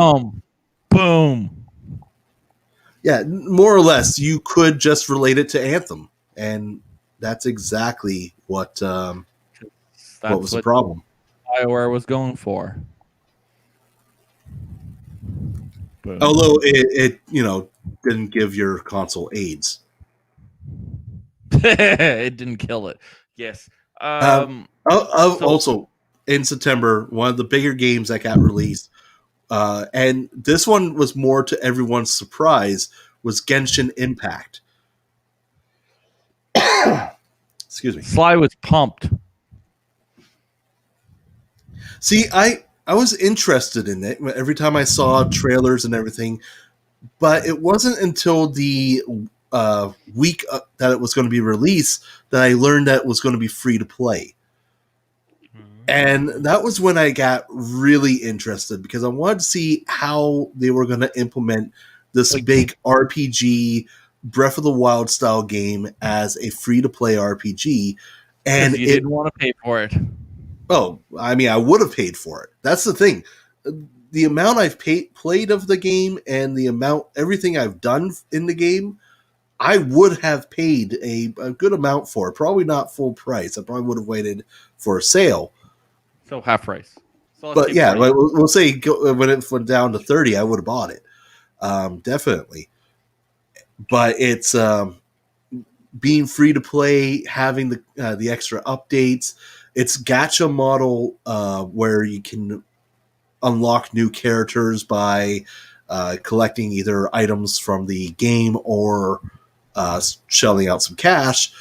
boom. Yeah, more or less, you could just relate it to Anthem, and that's exactly what was the problem. BioWare was going for. Boom. Although it didn't give your console AIDS. It didn't kill it. Yes. Also, in September, one of the bigger games that got released, and this one was more to everyone's surprise, was Genshin Impact. Excuse me. Sly was pumped. See, I was interested in it every time I saw trailers and everything, but it wasn't until the week that it was going to be released that I learned that it was going to be free to play. And that was when I got really interested, because I wanted to see how they were going to implement this big RPG Breath of the Wild style game as a free-to-play RPG. And you didn't want to pay for it. Oh, I mean, I would have paid for it. That's the thing. The amount I've played of the game and everything I've done in the game, I would have paid a good amount for it. Probably not full price. I probably would have waited for a sale. So half price. So but yeah, we'll say when it went down to 30, I would have bought it. Definitely. But it's being free to play, having the extra updates. It's gacha model where you can unlock new characters by collecting either items from the game or shelling out some cash.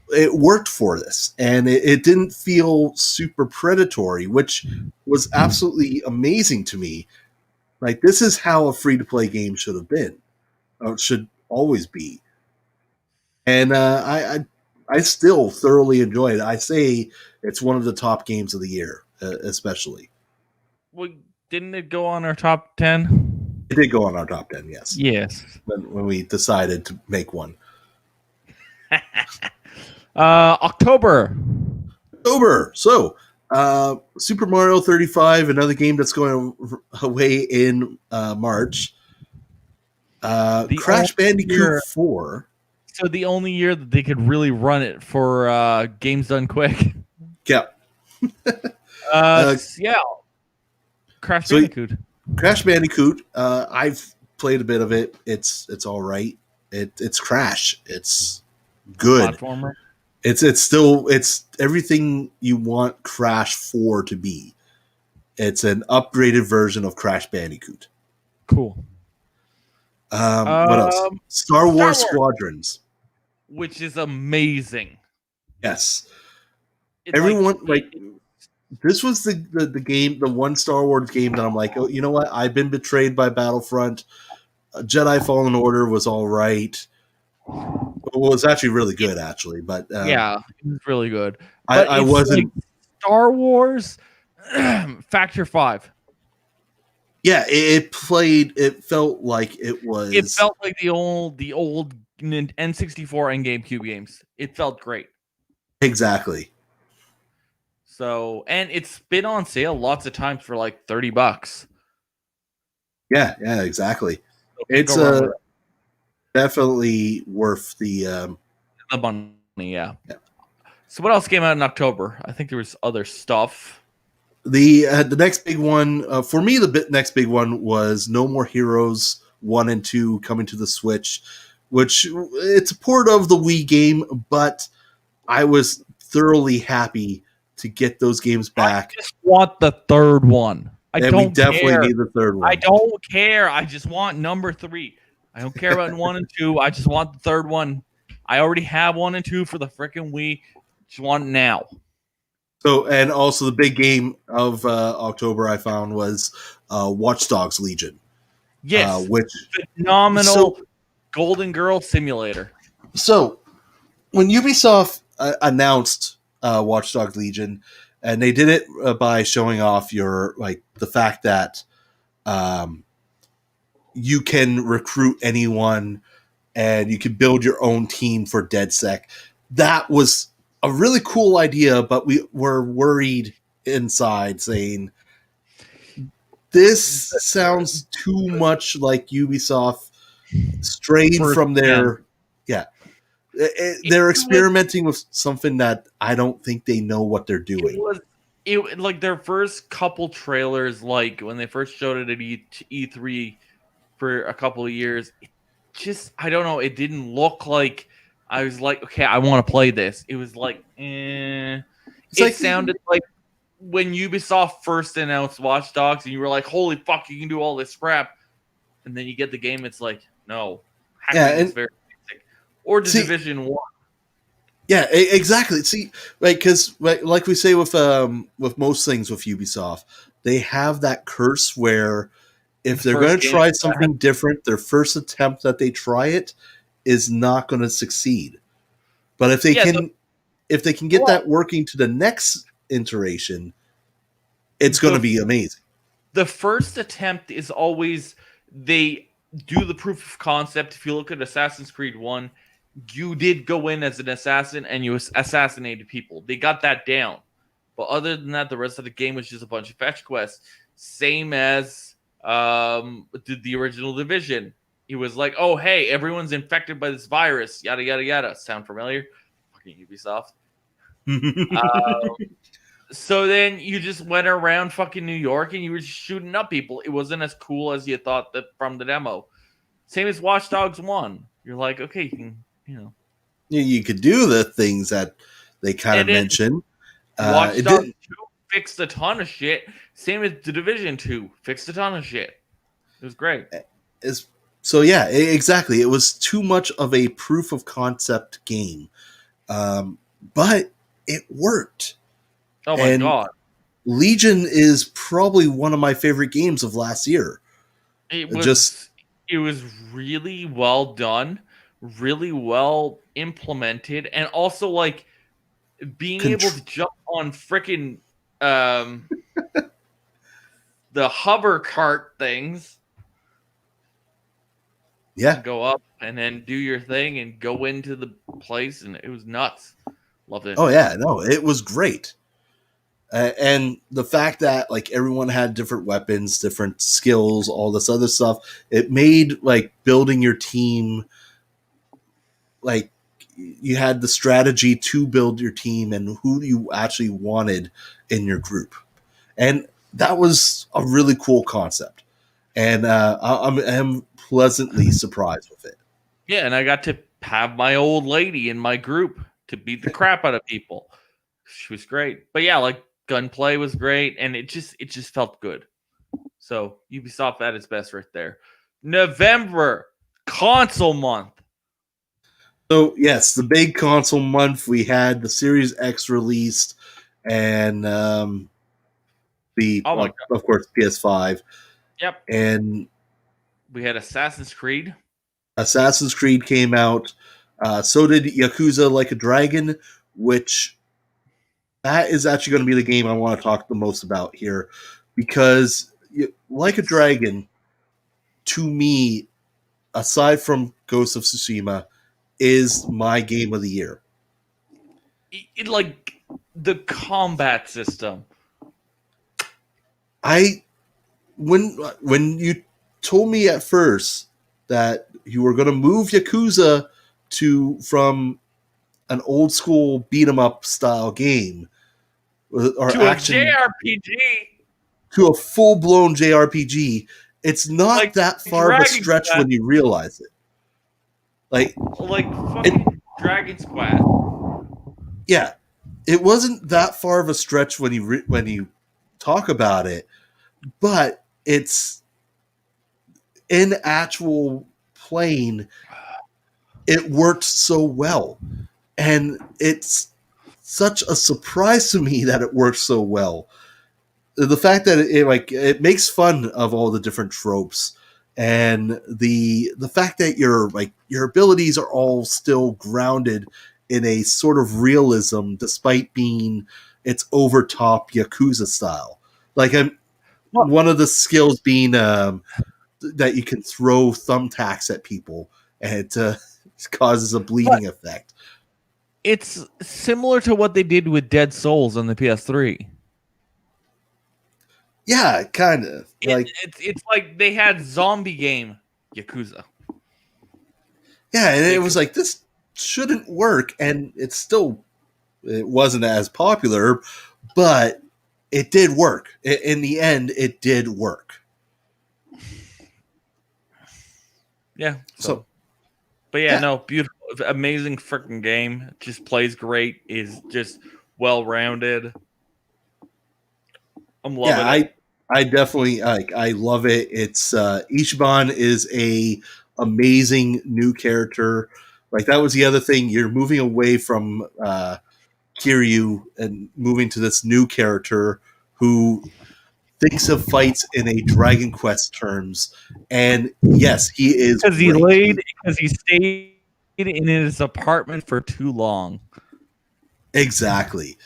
It worked for this, and it didn't feel super predatory, which was absolutely amazing to me. Like, this is how a free-to-play game should have been, or should always be. And I still thoroughly enjoyed it. I say it's one of the top games of the year, especially. Well, didn't it go on our top 10? It did go on our top 10, yes. Yes. When we decided to make one. October. So, Super Mario 35, another game that's going away in March. Crash Bandicoot 4. So the only year that they could really run it for games done quick. Yeah. Yeah. Crash Bandicoot. Crash Bandicoot. I've played a bit of it. It's all right. It's Crash. It's good. Platformer. It's everything you want Crash 4 to be. It's an upgraded version of Crash Bandicoot. Cool. What else? Star Wars Squadrons, which is amazing. Yes. Everyone this was the game, the one Star Wars game that I'm like, oh, you know what? I've been betrayed by Battlefront. Jedi Fallen Order was all right. Well, it was actually really good, actually. But yeah, it was really good. But I wasn't Star Wars Factor 5. Yeah, it played. It felt like it was. It felt like the old N64 and GameCube games. It felt great. Exactly. So, and it's been on sale lots of times for like $30. Yeah, exactly. So it's definitely worth the money. Yeah. So, what else came out in October? I think there was other stuff. The next big one for me, next big one was No More Heroes 1 and 2 coming to the Switch, which it's a port of the Wii game, but I was thoroughly happy to get those games back. I just want the third one. We definitely need the third one. I don't care. I just want number 3. I don't care about 1 and 2. I just want the third one. I already have 1 and 2 for the freaking Wii. Just want it now. So, and also the big game of October I found was Watchdogs Legion. Yes, which phenomenal Golden Girl simulator. So, when Ubisoft announced Watchdogs Legion, and they did it by showing off the fact that you can recruit anyone and you can build your own team for DedSec. That was a really cool idea, but we were worried inside, saying this sounds too much like Ubisoft straying from their they're experimenting with something that I don't think they know what they're doing. It like their first couple trailers, like when they first showed it at E3 for a couple of years, I don't know, it didn't look like. I was like, okay, I want to play this. It was like, It sounded like when Ubisoft first announced Watch Dogs, and you were like, holy fuck, you can do all this crap. And then you get the game, it's like, no. It's very basic. Or the Division 1. Yeah, exactly. See, because like we say with most things with Ubisoft, they have that curse where if they're going to try something different, their first attempt that they try it is not going to succeed. But if they can get that working to the next iteration, it's going to be amazing. The first attempt is always they do the proof of concept. If you look at Assassin's Creed 1, you did go in as an assassin and you assassinated people. They got that down. But other than that, the rest of the game was just a bunch of fetch quests. Same as the original Division. He was like, oh, hey, everyone's infected by this virus. Yada, yada, yada. Sound familiar? Fucking Ubisoft. So then you just went around fucking New York and you were just shooting up people. It wasn't as cool as you thought that from the demo. Same as Watch Dogs 1. You're like, okay, you can, you could do the things that they kind of And then mentioned. It Watchdogs didn't. 2 fixed a ton of shit. Same as The Division 2 fixed a ton of shit. It was great. Is so yeah, exactly. It was too much of a proof of concept game, um, but it worked. Oh my And god. Legion is probably one of my favorite games of last year. It Just was it was really well done, really well implemented, and also like being able contr- to jump on freaking um the hover cart things yeah. and go up and then do your thing and go into the place, and it was nuts. Loved it. Oh yeah, no, it was great. And the fact that like everyone had different weapons, different skills, all this other stuff, it made like building your team like you had the strategy to build your team and who you actually wanted in your group. And that was a really cool concept. And I'm pleasantly surprised with it. Yeah, and I got to have my old lady in my group to beat the crap out of people. She was great. But yeah, like gunplay was great, and it just felt good. So Ubisoft at its best right there. November console month. So yes, the big console month, we had the Series X released, and the Oh my well, god. of course PS5, Yep. and We had Assassin's Creed. Assassin's Creed came out. So did Yakuza Like a Dragon, which that is actually going to be the game I want to talk the most about here, because Like a Dragon, to me, aside from Ghost of Tsushima, is my game of the year. Like the combat system. I when you told me at first that you were going to move Yakuza to from an old school beat 'em up style game or To a action JRPG to a full blown JRPG, it's not like that far of a Dragon stretch Quest, when you realize it. Like like it, fucking Dragon Quest. yeah, it wasn't that far of a stretch when you talk about it, but it's in actual playing. It worked so well, and it's such a surprise to me that it works so well. The fact that it makes fun of all the different tropes, and the fact that your abilities are all still grounded in a sort of realism despite being its over top Yakuza style. Like I'm Well, one of the skills being that you can throw thumbtacks at people and it causes a but bleeding effect. it's similar to what they did with Dead Souls on the PS3. Yeah, kind of like It's like they had zombie game Yakuza. yeah, and it They was could, like this shouldn't work, and it wasn't as popular, but it did work. In the end, it did work. yeah. So So, but yeah, yeah, no, beautiful, amazing freaking game. Just plays great. Is just well rounded. I'm yeah, loving it. I definitely I love it. It's Ichiban is a amazing new character. Like that was the other thing. You're moving away from Kiryu and moving to this new character who thinks of fights in a Dragon Quest terms. And yes, he is great. Because he stayed in his apartment for too long. Exactly.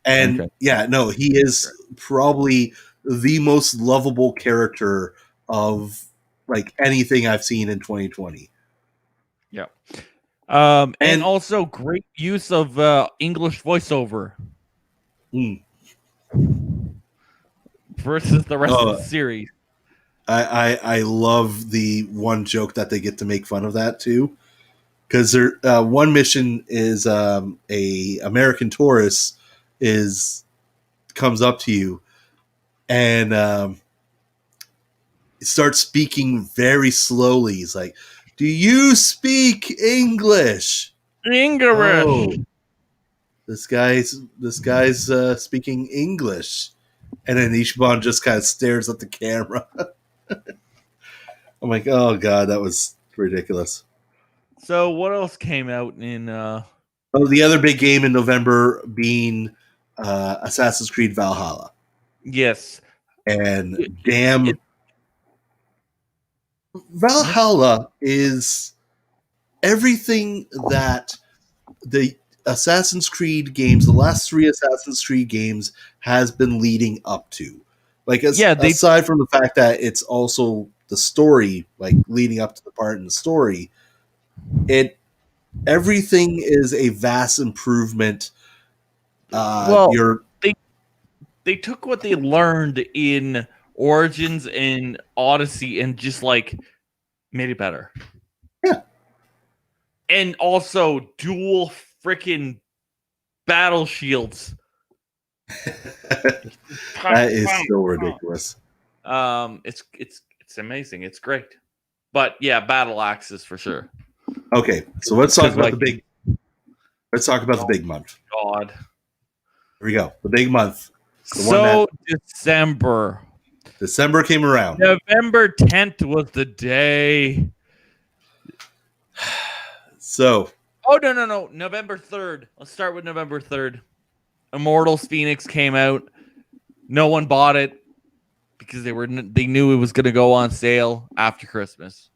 And Okay. yeah, no, he is probably the most lovable character of like anything I've seen in 2020. Yeah. And And also great use of English voiceover mm, versus the rest of uh, the series. I love the one joke that they get to make fun of that too, because there one mission is a American tourist is comes up to you and starts speaking very slowly. He's like, "Do you speak English?" English. Oh, this guy's speaking English, and then Ishban just kind of stares at the camera. I'm like, oh god, that was ridiculous. So what else came out in? Oh, the other big game in November being Assassin's Creed Valhalla, Yes. and It, damn, it, Valhalla is everything that the Assassin's Creed games, the last three Assassin's Creed games, has been leading up to. Like, aside from the fact that it's also the story, like leading up to the part in the story, everything is a vast improvement. well, You're they took what they learned in Origins and Odyssey and just like made it better. Yeah. And also dual freaking battle shields. That is so ridiculous. It's amazing. It's great. But yeah, battle axes for sure. Okay, so let's talk about the big month. God. Here we go. The big month. So December. December came around. November 10th was the day. So. Oh, no. November 3rd. Let's start with November 3rd. Immortals Phoenix came out. No one bought it because they knew it was going to go on sale after Christmas.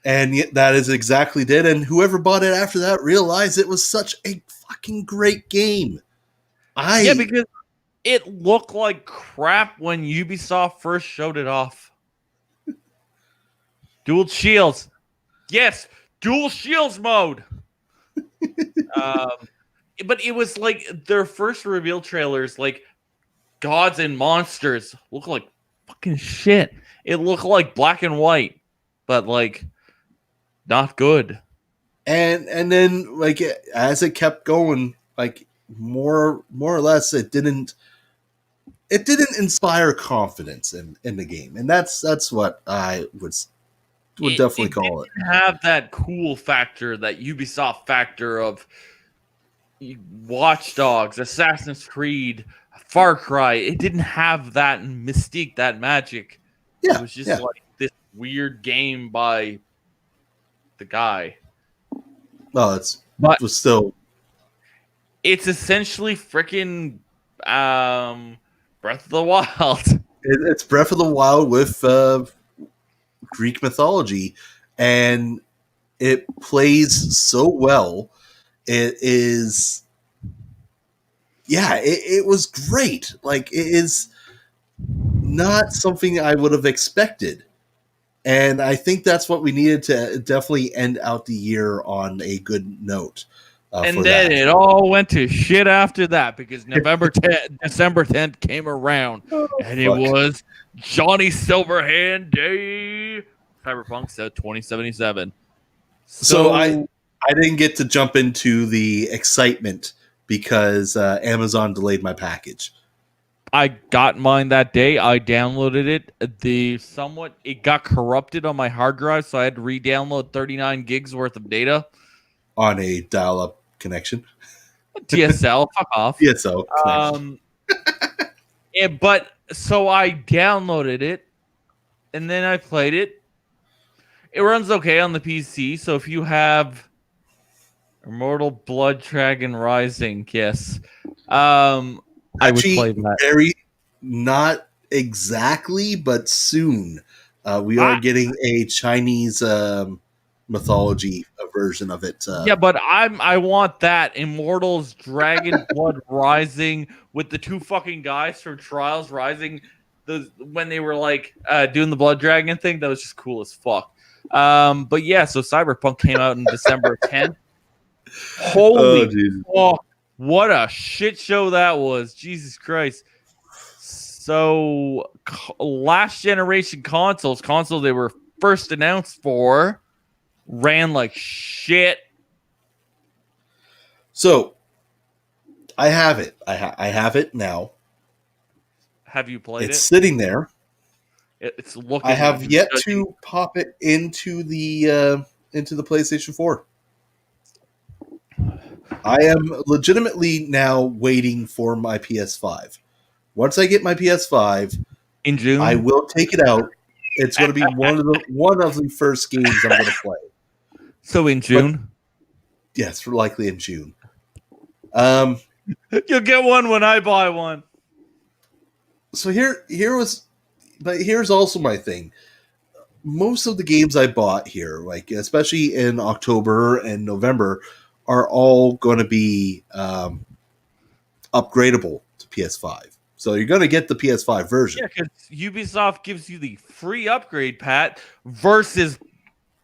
And that is exactly did. And whoever bought it after that realized it was such a fucking great game. Yeah, because it looked like crap when Ubisoft first showed it off. Dual shields. Yes, dual shields mode. But it was like their first reveal trailers, like gods and monsters, look like fucking shit. It looked like black and white, but like not good. And then like as it kept going, like more or less, it didn't inspire confidence in the game, and that's what I would definitely call it. Have that cool factor, that Ubisoft factor of Watchdogs, Assassin's Creed, Far Cry. It didn't have that mystique, that magic. Yeah, it was just like this weird game by the guy. Well, it was still. It's essentially freaking Breath of the Wild. It's Breath of the Wild with Greek mythology, and it plays so well. It is, it was great. Like, it is not something I would have expected. And I think that's what we needed to definitely end out the year on a good note. And then it all went to shit after that because December 10th came around, and it was Johnny Silverhand Day. Cyberpunk said 2077. So I didn't get to jump into the excitement because Amazon delayed my package. I got mine that day. I downloaded it. It got corrupted on my hard drive, so I had to re-download 39 gigs worth of data on a dial-up connection. DSL, fuck off. DSL. But so I downloaded it, and then I played it. It runs okay on the PC. So if you have Immortal Blood Dragon Rising, yes. I would play that. Not exactly, but soon. We are getting a Chinese mythology version of it. Yeah, but I want that Immortals Dragon Blood Rising with the two fucking guys from Trials Rising. When they were like doing the Blood Dragon thing, that was just cool as fuck. But yeah, so Cyberpunk came out in December 10th. Holy fuck. What a shit show that was. Jesus Christ. So, last generation consoles they were first announced for, ran like shit. So, I have it. I have it now. Have you played it? It's sitting there. It's looking. I have yet to pop it into the PlayStation 4. I am legitimately now waiting for my PS5. Once I get my PS5, In I June? will take it out. It's going to be one of the first games I'm going to play. So in June? Yes, likely in June. Um, You'll get one when I buy one. so here's also my thing. Most of the games I bought here, like especially in October and November, are all going to be upgradable to PS5. So you're going to get the PS5 version. Yeah, because Ubisoft gives you the free upgrade, Pat, versus...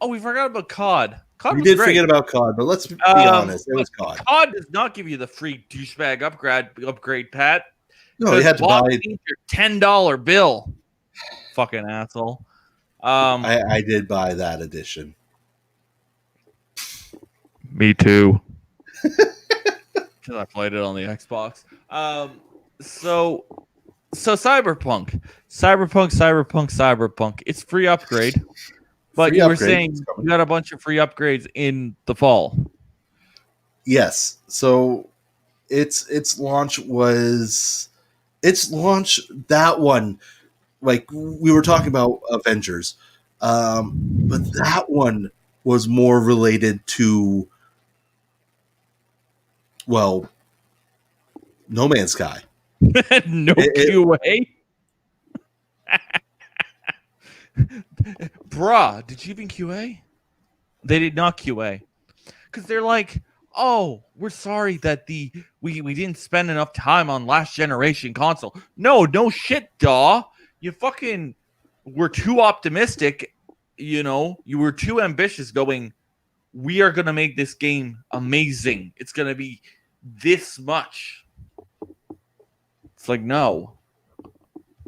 Oh, we forgot about COD. COD We was did great. forget about COD, but let's be honest, it was COD. COD does not give you the free douchebag upgrade, Pat. No, you had to buy. Your $10 bill. Fucking asshole. I did buy that edition. Me too. Because I played it on the Xbox. So Cyberpunk. It's free upgrade. But Free you were upgrade saying is coming. you got a bunch of free upgrades in the fall. Yes. So its launch that one, like we were talking about Avengers, but that one was more related to, well, No Man's Sky. No QA. Bruh, did you even QA? They did not QA. Because they're like, oh, we're sorry that we didn't spend enough time on last generation console. No shit, daw. You fucking were too optimistic. You were too ambitious going, we are going to make this game amazing. It's going to be this much. It's like, no.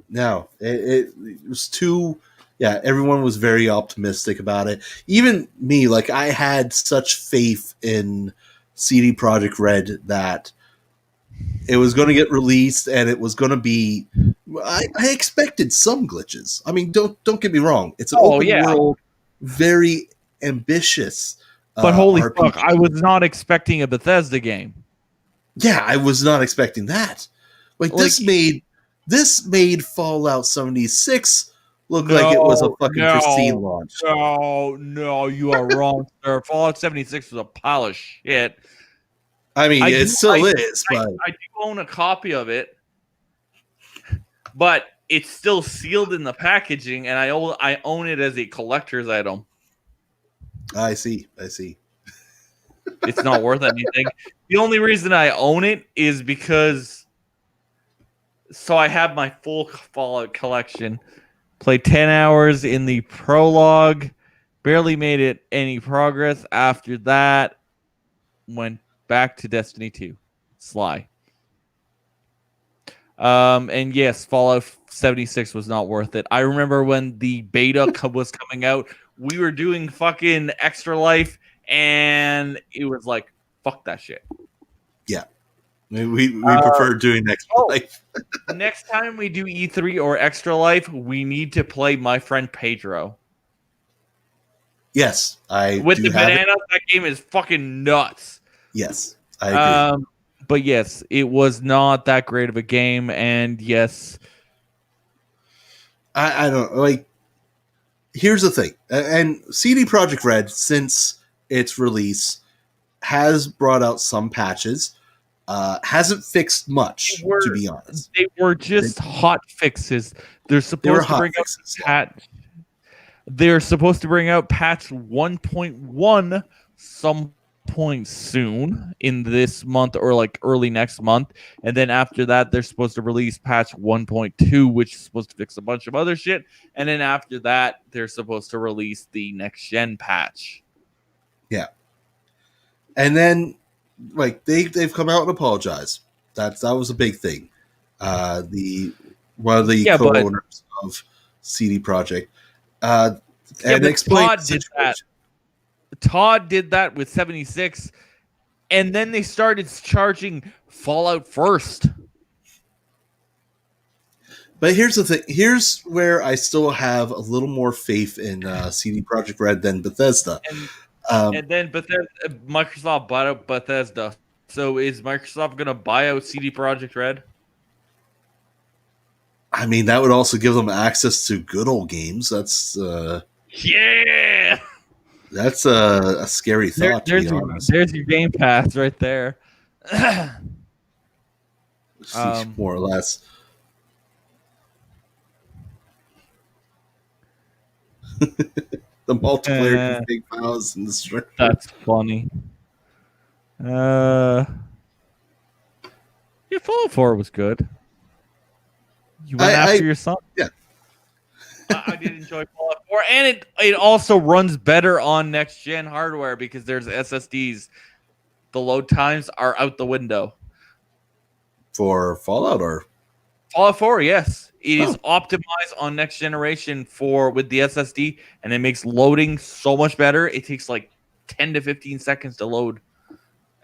No, it was too. Yeah, everyone was very optimistic about it. Even me, like I had such faith in CD Projekt Red that it was going to get released and it was going to be. I expected some glitches. I mean, don't get me wrong. It's an open world, very ambitious. But holy RPG. fuck, I was not expecting a Bethesda game. Yeah, I was not expecting that. Like this made Fallout 76 look like it was a fucking pristine launch. No, you are wrong, sir. Fallout 76 was a pile of shit. I mean, it still is, but I do own a copy of it, but it's still sealed in the packaging, and I own it as a collector's item. I see. It's not worth anything. The only reason I own it is because so I have my full Fallout collection. Played 10 hours in the prologue. Barely made it any progress. After that, went back to Destiny 2. Sly. And yes, Fallout 76 was not worth it. I remember when the beta was coming out, we were doing fucking Extra Life, and it was like, fuck that shit. Yeah. We prefer doing Extra Life. Next time we do E3 or Extra Life, we need to play My Friend Pedro. Yes, with the banana. That game is fucking nuts. Yes, I agree. But yes, it was not that great of a game, and yes, I don't like. Here's the thing, and CD Projekt Red, since its release, has brought out some patches. Hasn't fixed much, to be honest. They were just hot fixes. They're supposed to bring out patch. They're supposed to bring out patch 1.1 some point soon in this month or like early next month, and then after that they're supposed to release patch 1.2, which is supposed to fix a bunch of other shit, and then after that they're supposed to release the next gen patch. Yeah, and then like they've come out and apologized. That was a big thing. One of the co-owners of CD Projekt and explained Todd did that with 76, and then they started charging Fallout first. But here's the thing. Here's where I still have a little more faith in CD Projekt Red than Bethesda. And then Microsoft bought out Bethesda. So is Microsoft going to buy out CD Projekt Red? I mean, that would also give them access to good old games. Yeah. That's a scary thought, to be There's honest. your Game Pass right there. More or less. The multiplayer config files and the structure. That's funny. Yeah, Fallout 4 was good. You went after your son. Yeah. I did enjoy Fallout 4, and it also runs better on next gen hardware because there's SSDs. The load times are out the window. For Fallout or Fallout 4, yes. It is optimized on next generation with the SSD, and it makes loading so much better. It takes like 10 to 15 seconds to load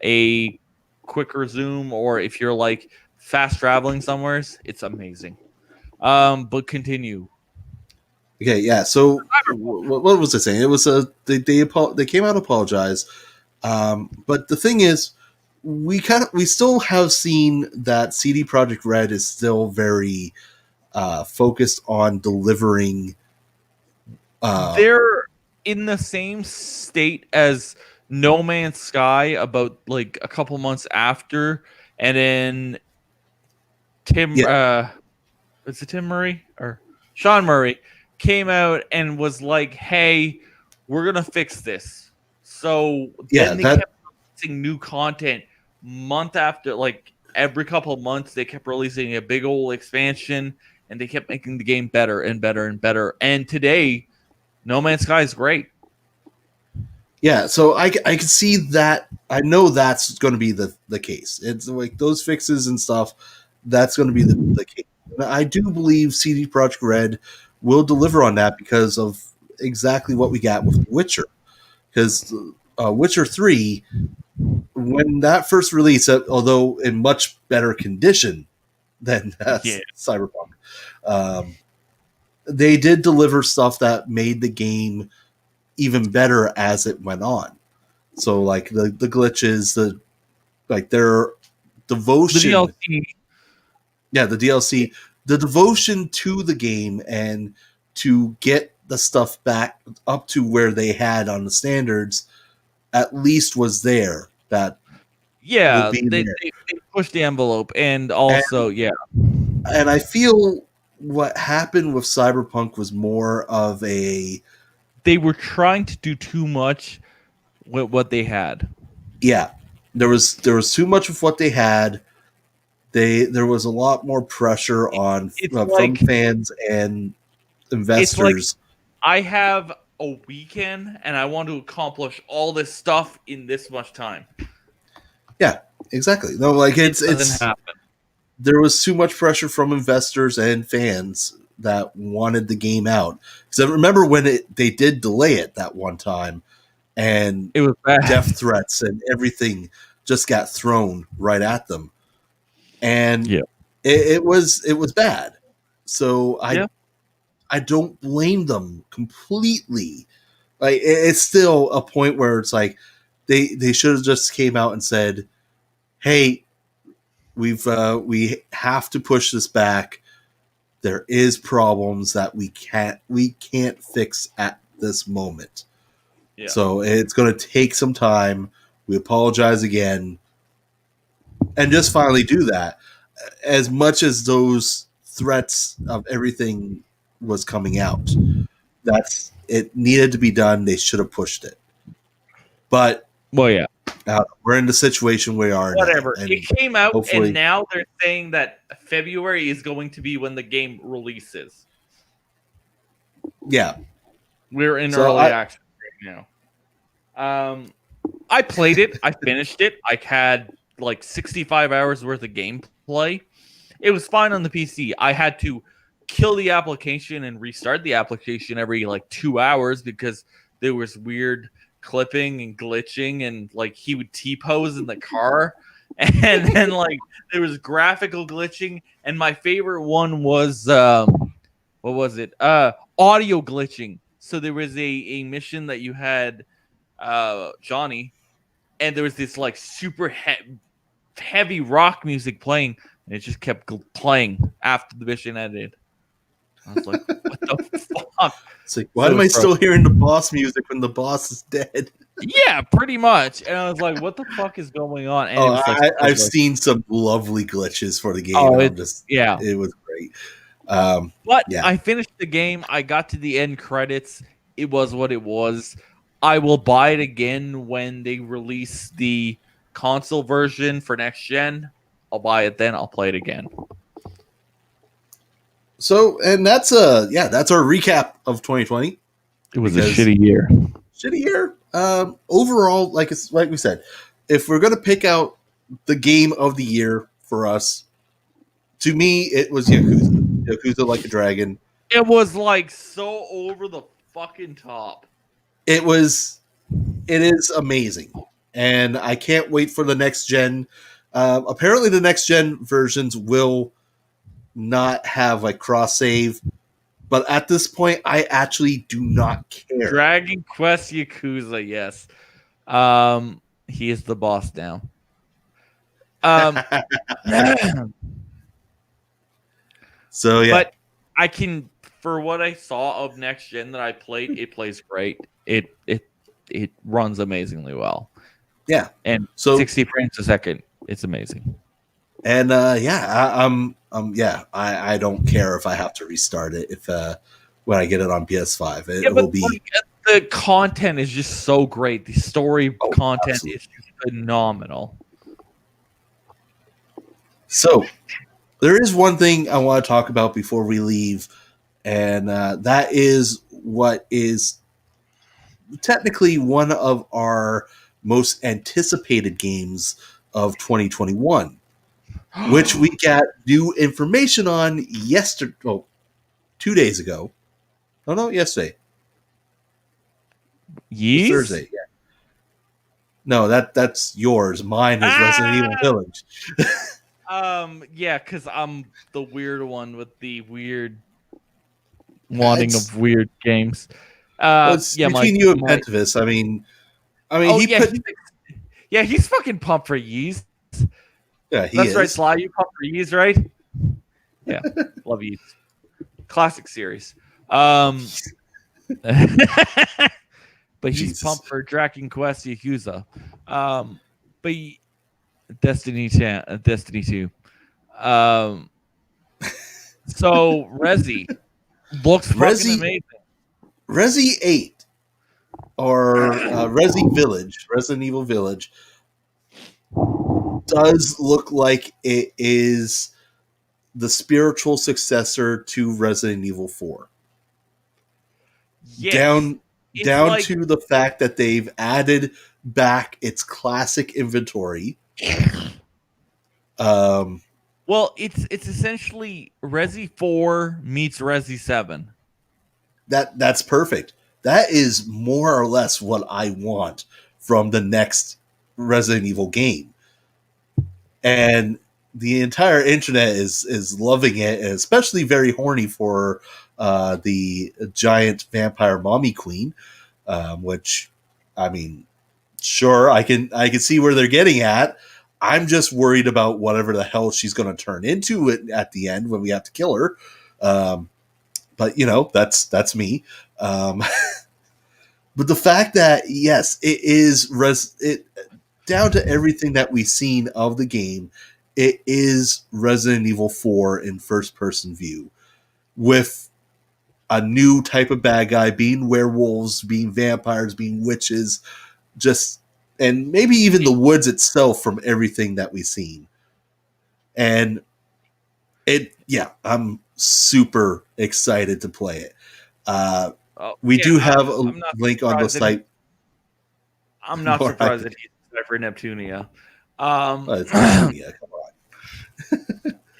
a quicker zoom, or if you're like fast traveling somewheres, it's amazing. But continue. Okay, yeah. So what was I saying? It was they came out to apologize, but the thing is, we still have seen that CD Projekt Red is still very focused on delivering. They're in the same state as No Man's Sky about like a couple months after, and then is it Tim Murray or Sean Murray came out and was like, "Hey, we're gonna fix this." So then they kept releasing new content month after, like every couple of months. They kept releasing a big old expansion, and they kept making the game better and better and better. And today, No Man's Sky is great. Yeah, so I can see that. I know that's going to be the case. It's like those fixes and stuff. That's going to be the case. And I do believe CD Projekt Red will deliver on that because of exactly what we got with Witcher. Because Witcher 3, when that first released, although in much better condition than Cyberpunk, they did deliver stuff that made the game even better as it went on. So like the glitches, their devotion, the DLC. Yeah, the DLC, the devotion to the game and to get the stuff back up to where they had on the standards, at least was there. That they pushed the envelope, and also and I feel what happened with Cyberpunk was more of they were trying to do too much with what they had. Yeah, there was too much of what they had. There was a lot more pressure on from fans and investors. It's like, I have a weekend and I want to accomplish all this stuff in this much time. Yeah, exactly. No, like it doesn't happen. There was too much pressure from investors and fans that wanted the game out. Because I remember when they did delay it that one time, and it was bad. Death threats and everything just got thrown right at them. And it was bad. So I don't blame them completely. Like it's still a point where it's like they should have just came out and said, "Hey, we have to push this back. There is problems that we can't fix at this moment. Yeah. So it's going to take some time. We apologize again." And just finally do that. As much as those threats of everything was coming out, it needed to be done. They should have pushed it. But we're in the situation we are. Whatever. Now, it came out, and now they're saying that February is going to be when the game releases. Yeah, we're in early access right now. I played it. I finished it. I had like 65 hours worth of gameplay. It was fine on the PC. I had to kill the application and restart the application every like 2 hours because there was weird clipping and glitching, and like he would T-pose in the car, and then like there was graphical glitching, and my favorite one was what was it? Audio glitching. So there was a mission that you had Johnny, and there was this like super heavy rock music playing, and it just kept playing after the mission ended. I was like, what the fuck? It's like, why am I still hearing the boss music when the boss is dead? Yeah, pretty much. And I was like, what the fuck is going on? And it was like, I've seen some lovely glitches for the game. Oh, it was great. But I finished the game. I got to the end credits. It was what it was. I will buy it again when they release the console version for next gen. I'll buy it then. I'll play it again. So, and that's our recap of 2020. It was a shitty year. Shitty year. Overall, like we said, if we're gonna pick out the game of the year for us, to me, it was Yakuza. Yakuza Like a Dragon. It was like so over the fucking top. It is amazing, and I can't wait for the next gen. Apparently, the next gen versions will not have like cross save, but at this point, I actually do not care. Dragon Quest Yakuza, yes. He is the boss now. So yeah, but I can, for what I saw of next gen that I played, it plays great. It runs amazingly well. Yeah, and so 60 frames a second, it's amazing. And I don't care if I have to restart it if when I get it on PS5. It will be. Like, the content is just so great. The story content absolutely. Is just phenomenal. So there is one thing I want to talk about before we leave, and that is what is technically one of our most anticipated games of 2021. Which we got new information on yesterday. Well, 2 days ago. Oh no, yesterday. Yes? Thursday. Yeah. No, that's yours. Mine is Resident Evil Village. Yeah, because I'm the weird one with the weird wanting of weird games. Between you and Pentavis, I mean, he's fucking pumped for Yeez. Yeah, that's right, Sly. You pumped for Yeez, right? Yeah, love Yeez. Classic series. But he's pumped for Dragon Quest Yakuza. But Destiny 2. So Resi looks fucking amazing. Resi 8 or Resi Village, Resident Evil Village, does look like it is the spiritual successor to Resident Evil 4. Yes. Down like, to the fact that they've added back its classic inventory. Well, it's essentially Resi 4 meets Resi 7. That's perfect. That is more or less what I want from the next Resident Evil game. And the entire internet is loving it, and especially very horny for the giant vampire mommy queen, which, I mean, sure, I can see where they're getting at. I'm just worried about whatever the hell she's going to turn into at the end when we have to kill her. But that's me. But the fact that yes, it is down to everything that we've seen of the game, it is Resident Evil 4 in first-person view, with a new type of bad guy, being werewolves, being vampires, being witches, and maybe even the woods itself from everything that we've seen. And I'm super excited to play it. We do have a link on the site. I'm not surprised that he's excited for Neptunia. It's Neptunia, come on.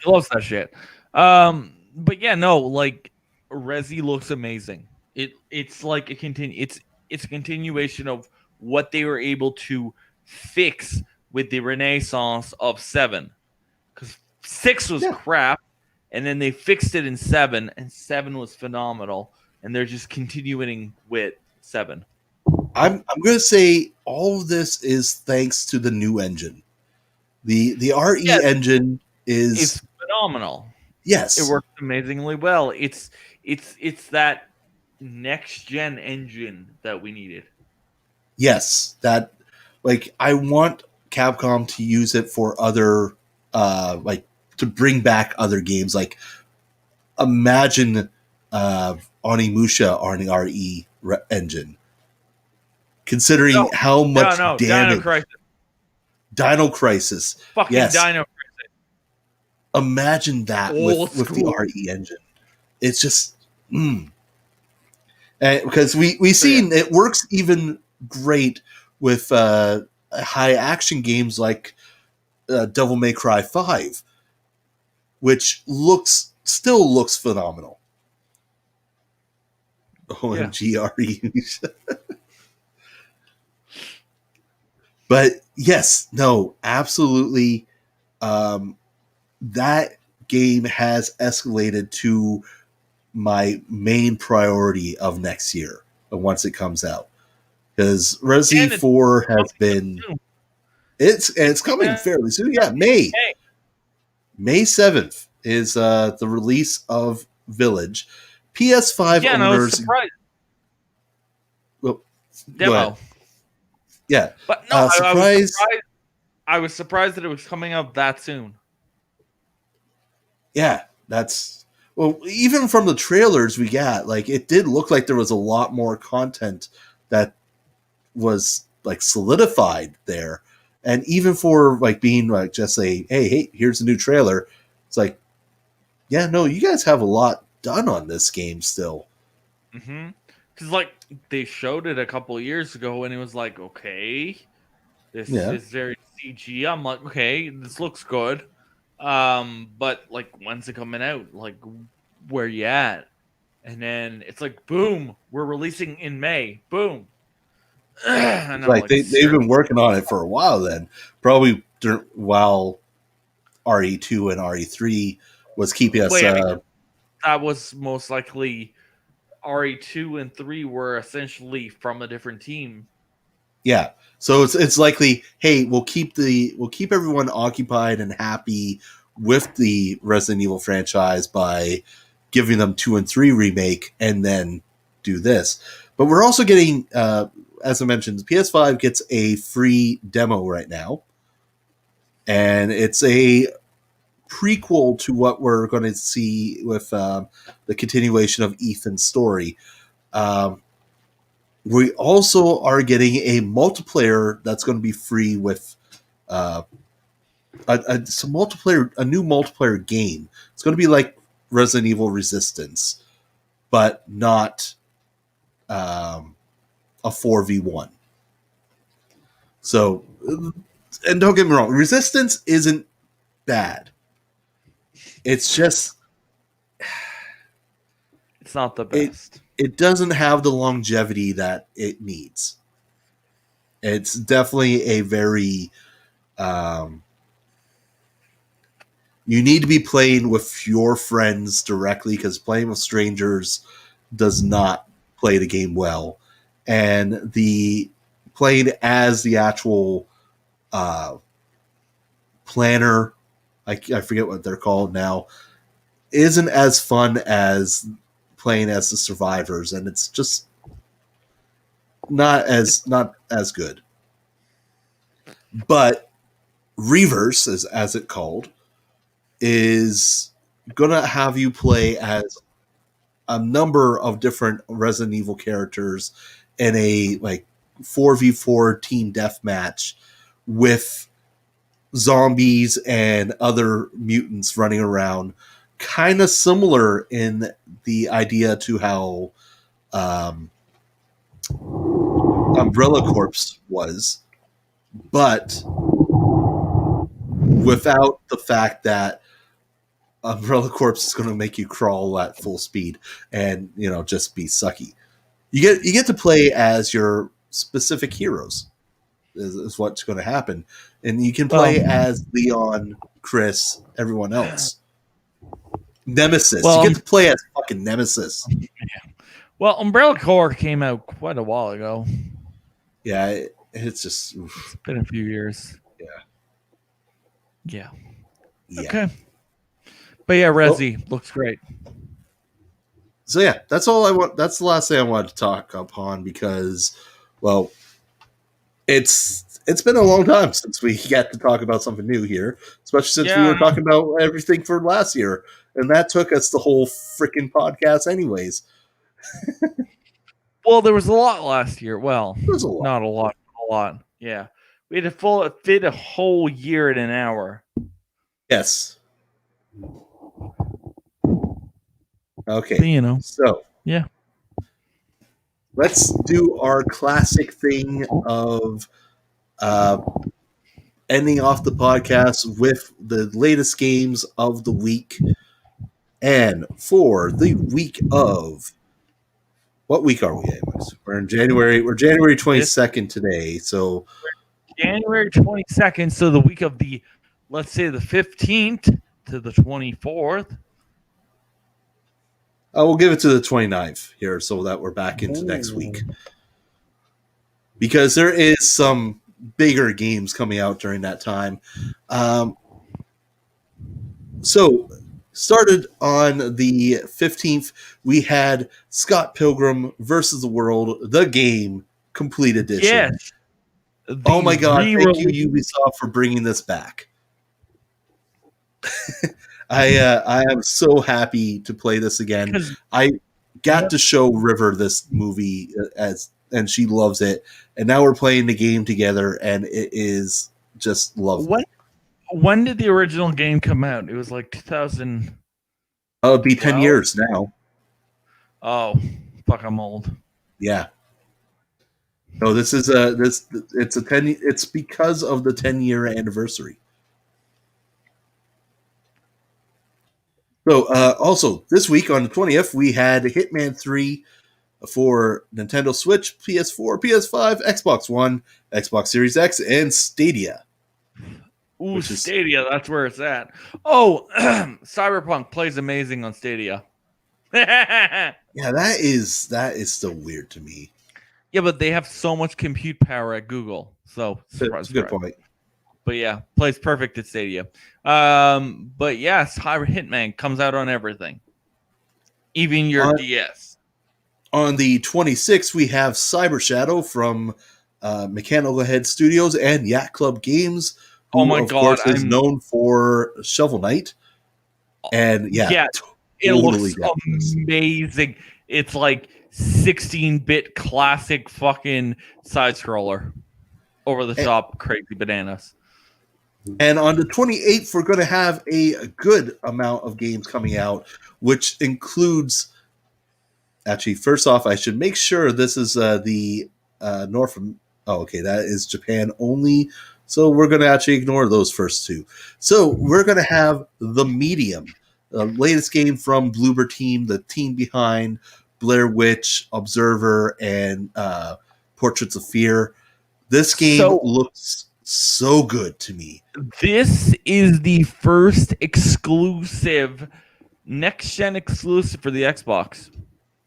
He loves that shit. But yeah, no, like Resi looks amazing. It's like it's a continuation of what they were able to fix with the renaissance of 7. Because 6 was crap, and then they fixed it in 7, and 7 was phenomenal, and they're just continuing with 7. I'm going to say all of this is thanks to the new engine. The RE engine is it's phenomenal. yes, It works amazingly well. It's that next gen engine that we needed. yes. That like I want Capcom to use it for other like to bring back other games. Like imagine Onimusha on the engine. Considering how much damage Dino Crisis. Fucking yes. Dino Crisis. Imagine that with the RE engine. It's just because we've seen it works even great with high action games like Devil May Cry 5, which still looks phenomenal. OMG RE. But yes, no, absolutely. That game has escalated to my main priority of next year once it comes out. Because Resi 4 has been it's coming fairly soon. Yeah, May 7th is the release of Village. PS5 owners. Well, demo. Yeah, but no, I was surprised that it was coming out that soon. Yeah, that's well. Even from the trailers we got, like it did look like there was a lot more content that was like solidified there, and even for like being like just a hey, here's a new trailer. It's like, yeah, no, you guys have a lot done on this game still. Mm-hmm. Because like they showed it a couple of years ago, and it was like, okay, this is very CG. I'm like, okay, this looks good. But like, when's it coming out? Like, where you at? And then it's like, boom, we're releasing in May. Boom. And like they've been working on it for a while. Then probably while RE2 and RE3 was keeping us. That was most likely RE2 and 3 were essentially from a different team. Yeah. So it's likely, hey, we'll keep everyone occupied and happy with the Resident Evil franchise by giving them 2 and 3 remake and then do this. But we're also getting, as I mentioned, the PS5 gets a free demo right now. And it's a prequel to what we're going to see with the continuation of Ethan's story. We also are getting a multiplayer that's going to be free with a new multiplayer game. It's going to be like Resident Evil Resistance, but not a 4v1. So, and don't get me wrong, Resistance isn't bad. It's just it's not the best. It doesn't have the longevity that it needs. It's definitely a very you need to be playing with your friends directly, because playing with strangers does not play the game well. And the playing as the actual planner, I forget what they're called now, isn't as fun as playing as the survivors, and it's just not as good. But Reverse, as it called, is gonna have you play as a number of different Resident Evil characters in a like 4v4 team deathmatch with zombies and other mutants running around, kind of similar in the idea to how Umbrella Corps was, but without the fact that Umbrella Corps is going to make you crawl at full speed and just be sucky. You get to play as your specific heroes is what's going to happen, and you can play as Leon, Chris, everyone else. Nemesis. You get to play as fucking Nemesis. Yeah. Well, Umbrella Corps came out quite a while ago. Yeah, it's just it's been a few years. Yeah. Yeah. Yeah. Okay. But yeah, Resi looks great. So yeah, that's all I want. That's the last thing I wanted to talk upon because, well, it's been a long time since we got to talk about something new here, especially since we Yeah, were talking about everything for last year, and that took us the whole freaking podcast, anyways. well, there was a lot last year. Well, There's a lot. not a lot, a lot. Yeah, we had to fit a whole year in an hour. Yes. Okay. But, you know, So yeah. let's do our classic thing of ending off the podcast with the latest games of the week. And for the week of what week are we anyways? We're in January. We're January 22nd today. So January 22nd, so the week of the, let's say, the 15th to the 24th. we'll give it to the 29th here so that we're back into next week. Because there is some bigger games coming out during that time. So started on the 15th, we had Scott Pilgrim versus the World, the game, complete edition. Yes. Oh my god, thank you Ubisoft for bringing this back. I am so happy to play this again. I got to show River this movie and she loves it. And now we're playing the game together and it is just lovely. When did the original game come out? It was like 2000. Oh, it'd be 10 years now. Oh, fuck, I'm old. Yeah. No, this is it's because of the 10-year anniversary. So also this week on the 20th we had Hitman 3 for Nintendo Switch, PS4, PS5, Xbox One, Xbox Series X, and Stadia. Ooh, Stadia, that's where it's at. Oh, Cyberpunk plays amazing on Stadia. Yeah, that is still weird to me. Yeah, but they have so much compute power at Google. So that's a good point. But yeah, plays perfect at Stadia. But yes, Hitman comes out on everything. Even your DS. On the 26th, we have Cyber Shadow from Mechanical Head Studios and Yacht Club Games, who, oh my of god, course, is known for Shovel Knight. And yeah it looks amazing. It's like 16-bit classic fucking side scroller. Over the top, crazy bananas. And on the 28th, we're going to have a good amount of games coming out, which includes... Actually, first off, I should make sure this is the North... Oh, okay, that is Japan only. So we're going to actually ignore those first two. So we're going to have The Medium, the latest game from Bloober Team, the team behind Blair Witch, Observer, and Portraits of Fear. This game looks so good to me. This is the first exclusive, next-gen exclusive for the Xbox.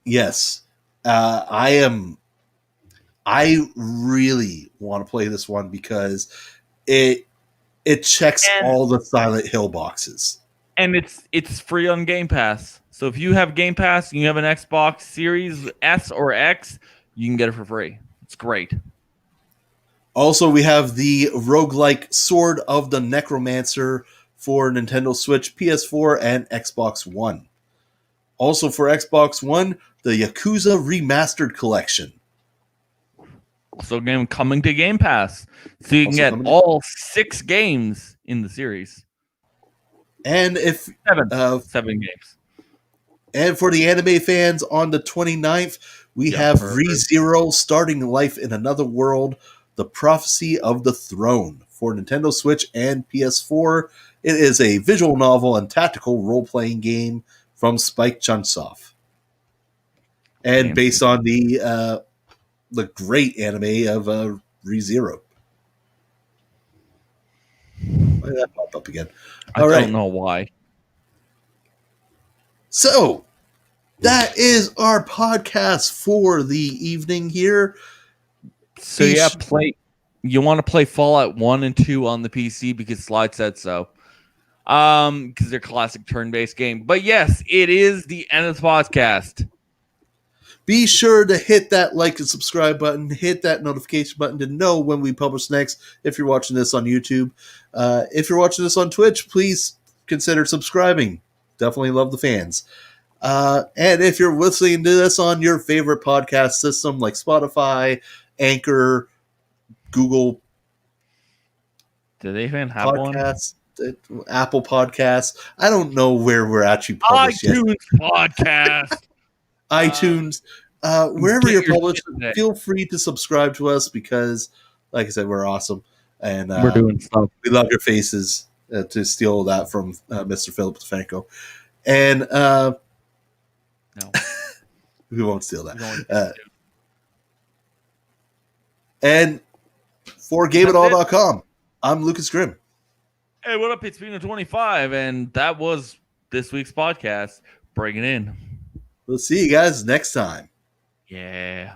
Yes. I really want to play this one because it checks all the Silent Hill boxes. And it's free on Game Pass. So if you have Game Pass and you have an Xbox Series S or X, you can get it for free. It's great. Also, we have the roguelike Sword of the Necromancer for Nintendo Switch, PS4, and Xbox One. Also for Xbox One, the Yakuza Remastered Collection. Also coming to Game Pass. So you can get all 6 games in the series. And if 7 games. And for the anime fans, on the 29th, we have ReZero Starting Life in Another World, The Prophecy of the Throne for Nintendo Switch and PS4. It is a visual novel and tactical role-playing game from Spike Chunsoft. And based on the great anime of ReZero. Why did that pop up again? I don't know why. So, that is our podcast for the evening here. So you want to play Fallout 1 and 2 on the PC because Slide said so. Because they're classic turn-based game. But yes, it is the end of the podcast. Be sure to hit that like and subscribe button, hit that notification button to know when we publish next if you're watching this on YouTube. If you're watching this on Twitch, please consider subscribing. Definitely love the fans. And if you're listening to this on your favorite podcast system like Spotify, Anchor, Google Do they even have Podcasts, Apple Podcasts, I don't know where we're actually published yet. iTunes podcast. iTunes, wherever you're published, today. feel free to subscribe to us because, like I said, we're awesome. And We're doing stuff. we love your faces to steal that from Mr. Philip DeFranco. And No. we won't steal that. We won't. And for GameItAll.com, I'm Lucas Grimm. Hey, what up? It's Pino 25, and that was this week's podcast. Bring it in. We'll see you guys next time. Yeah.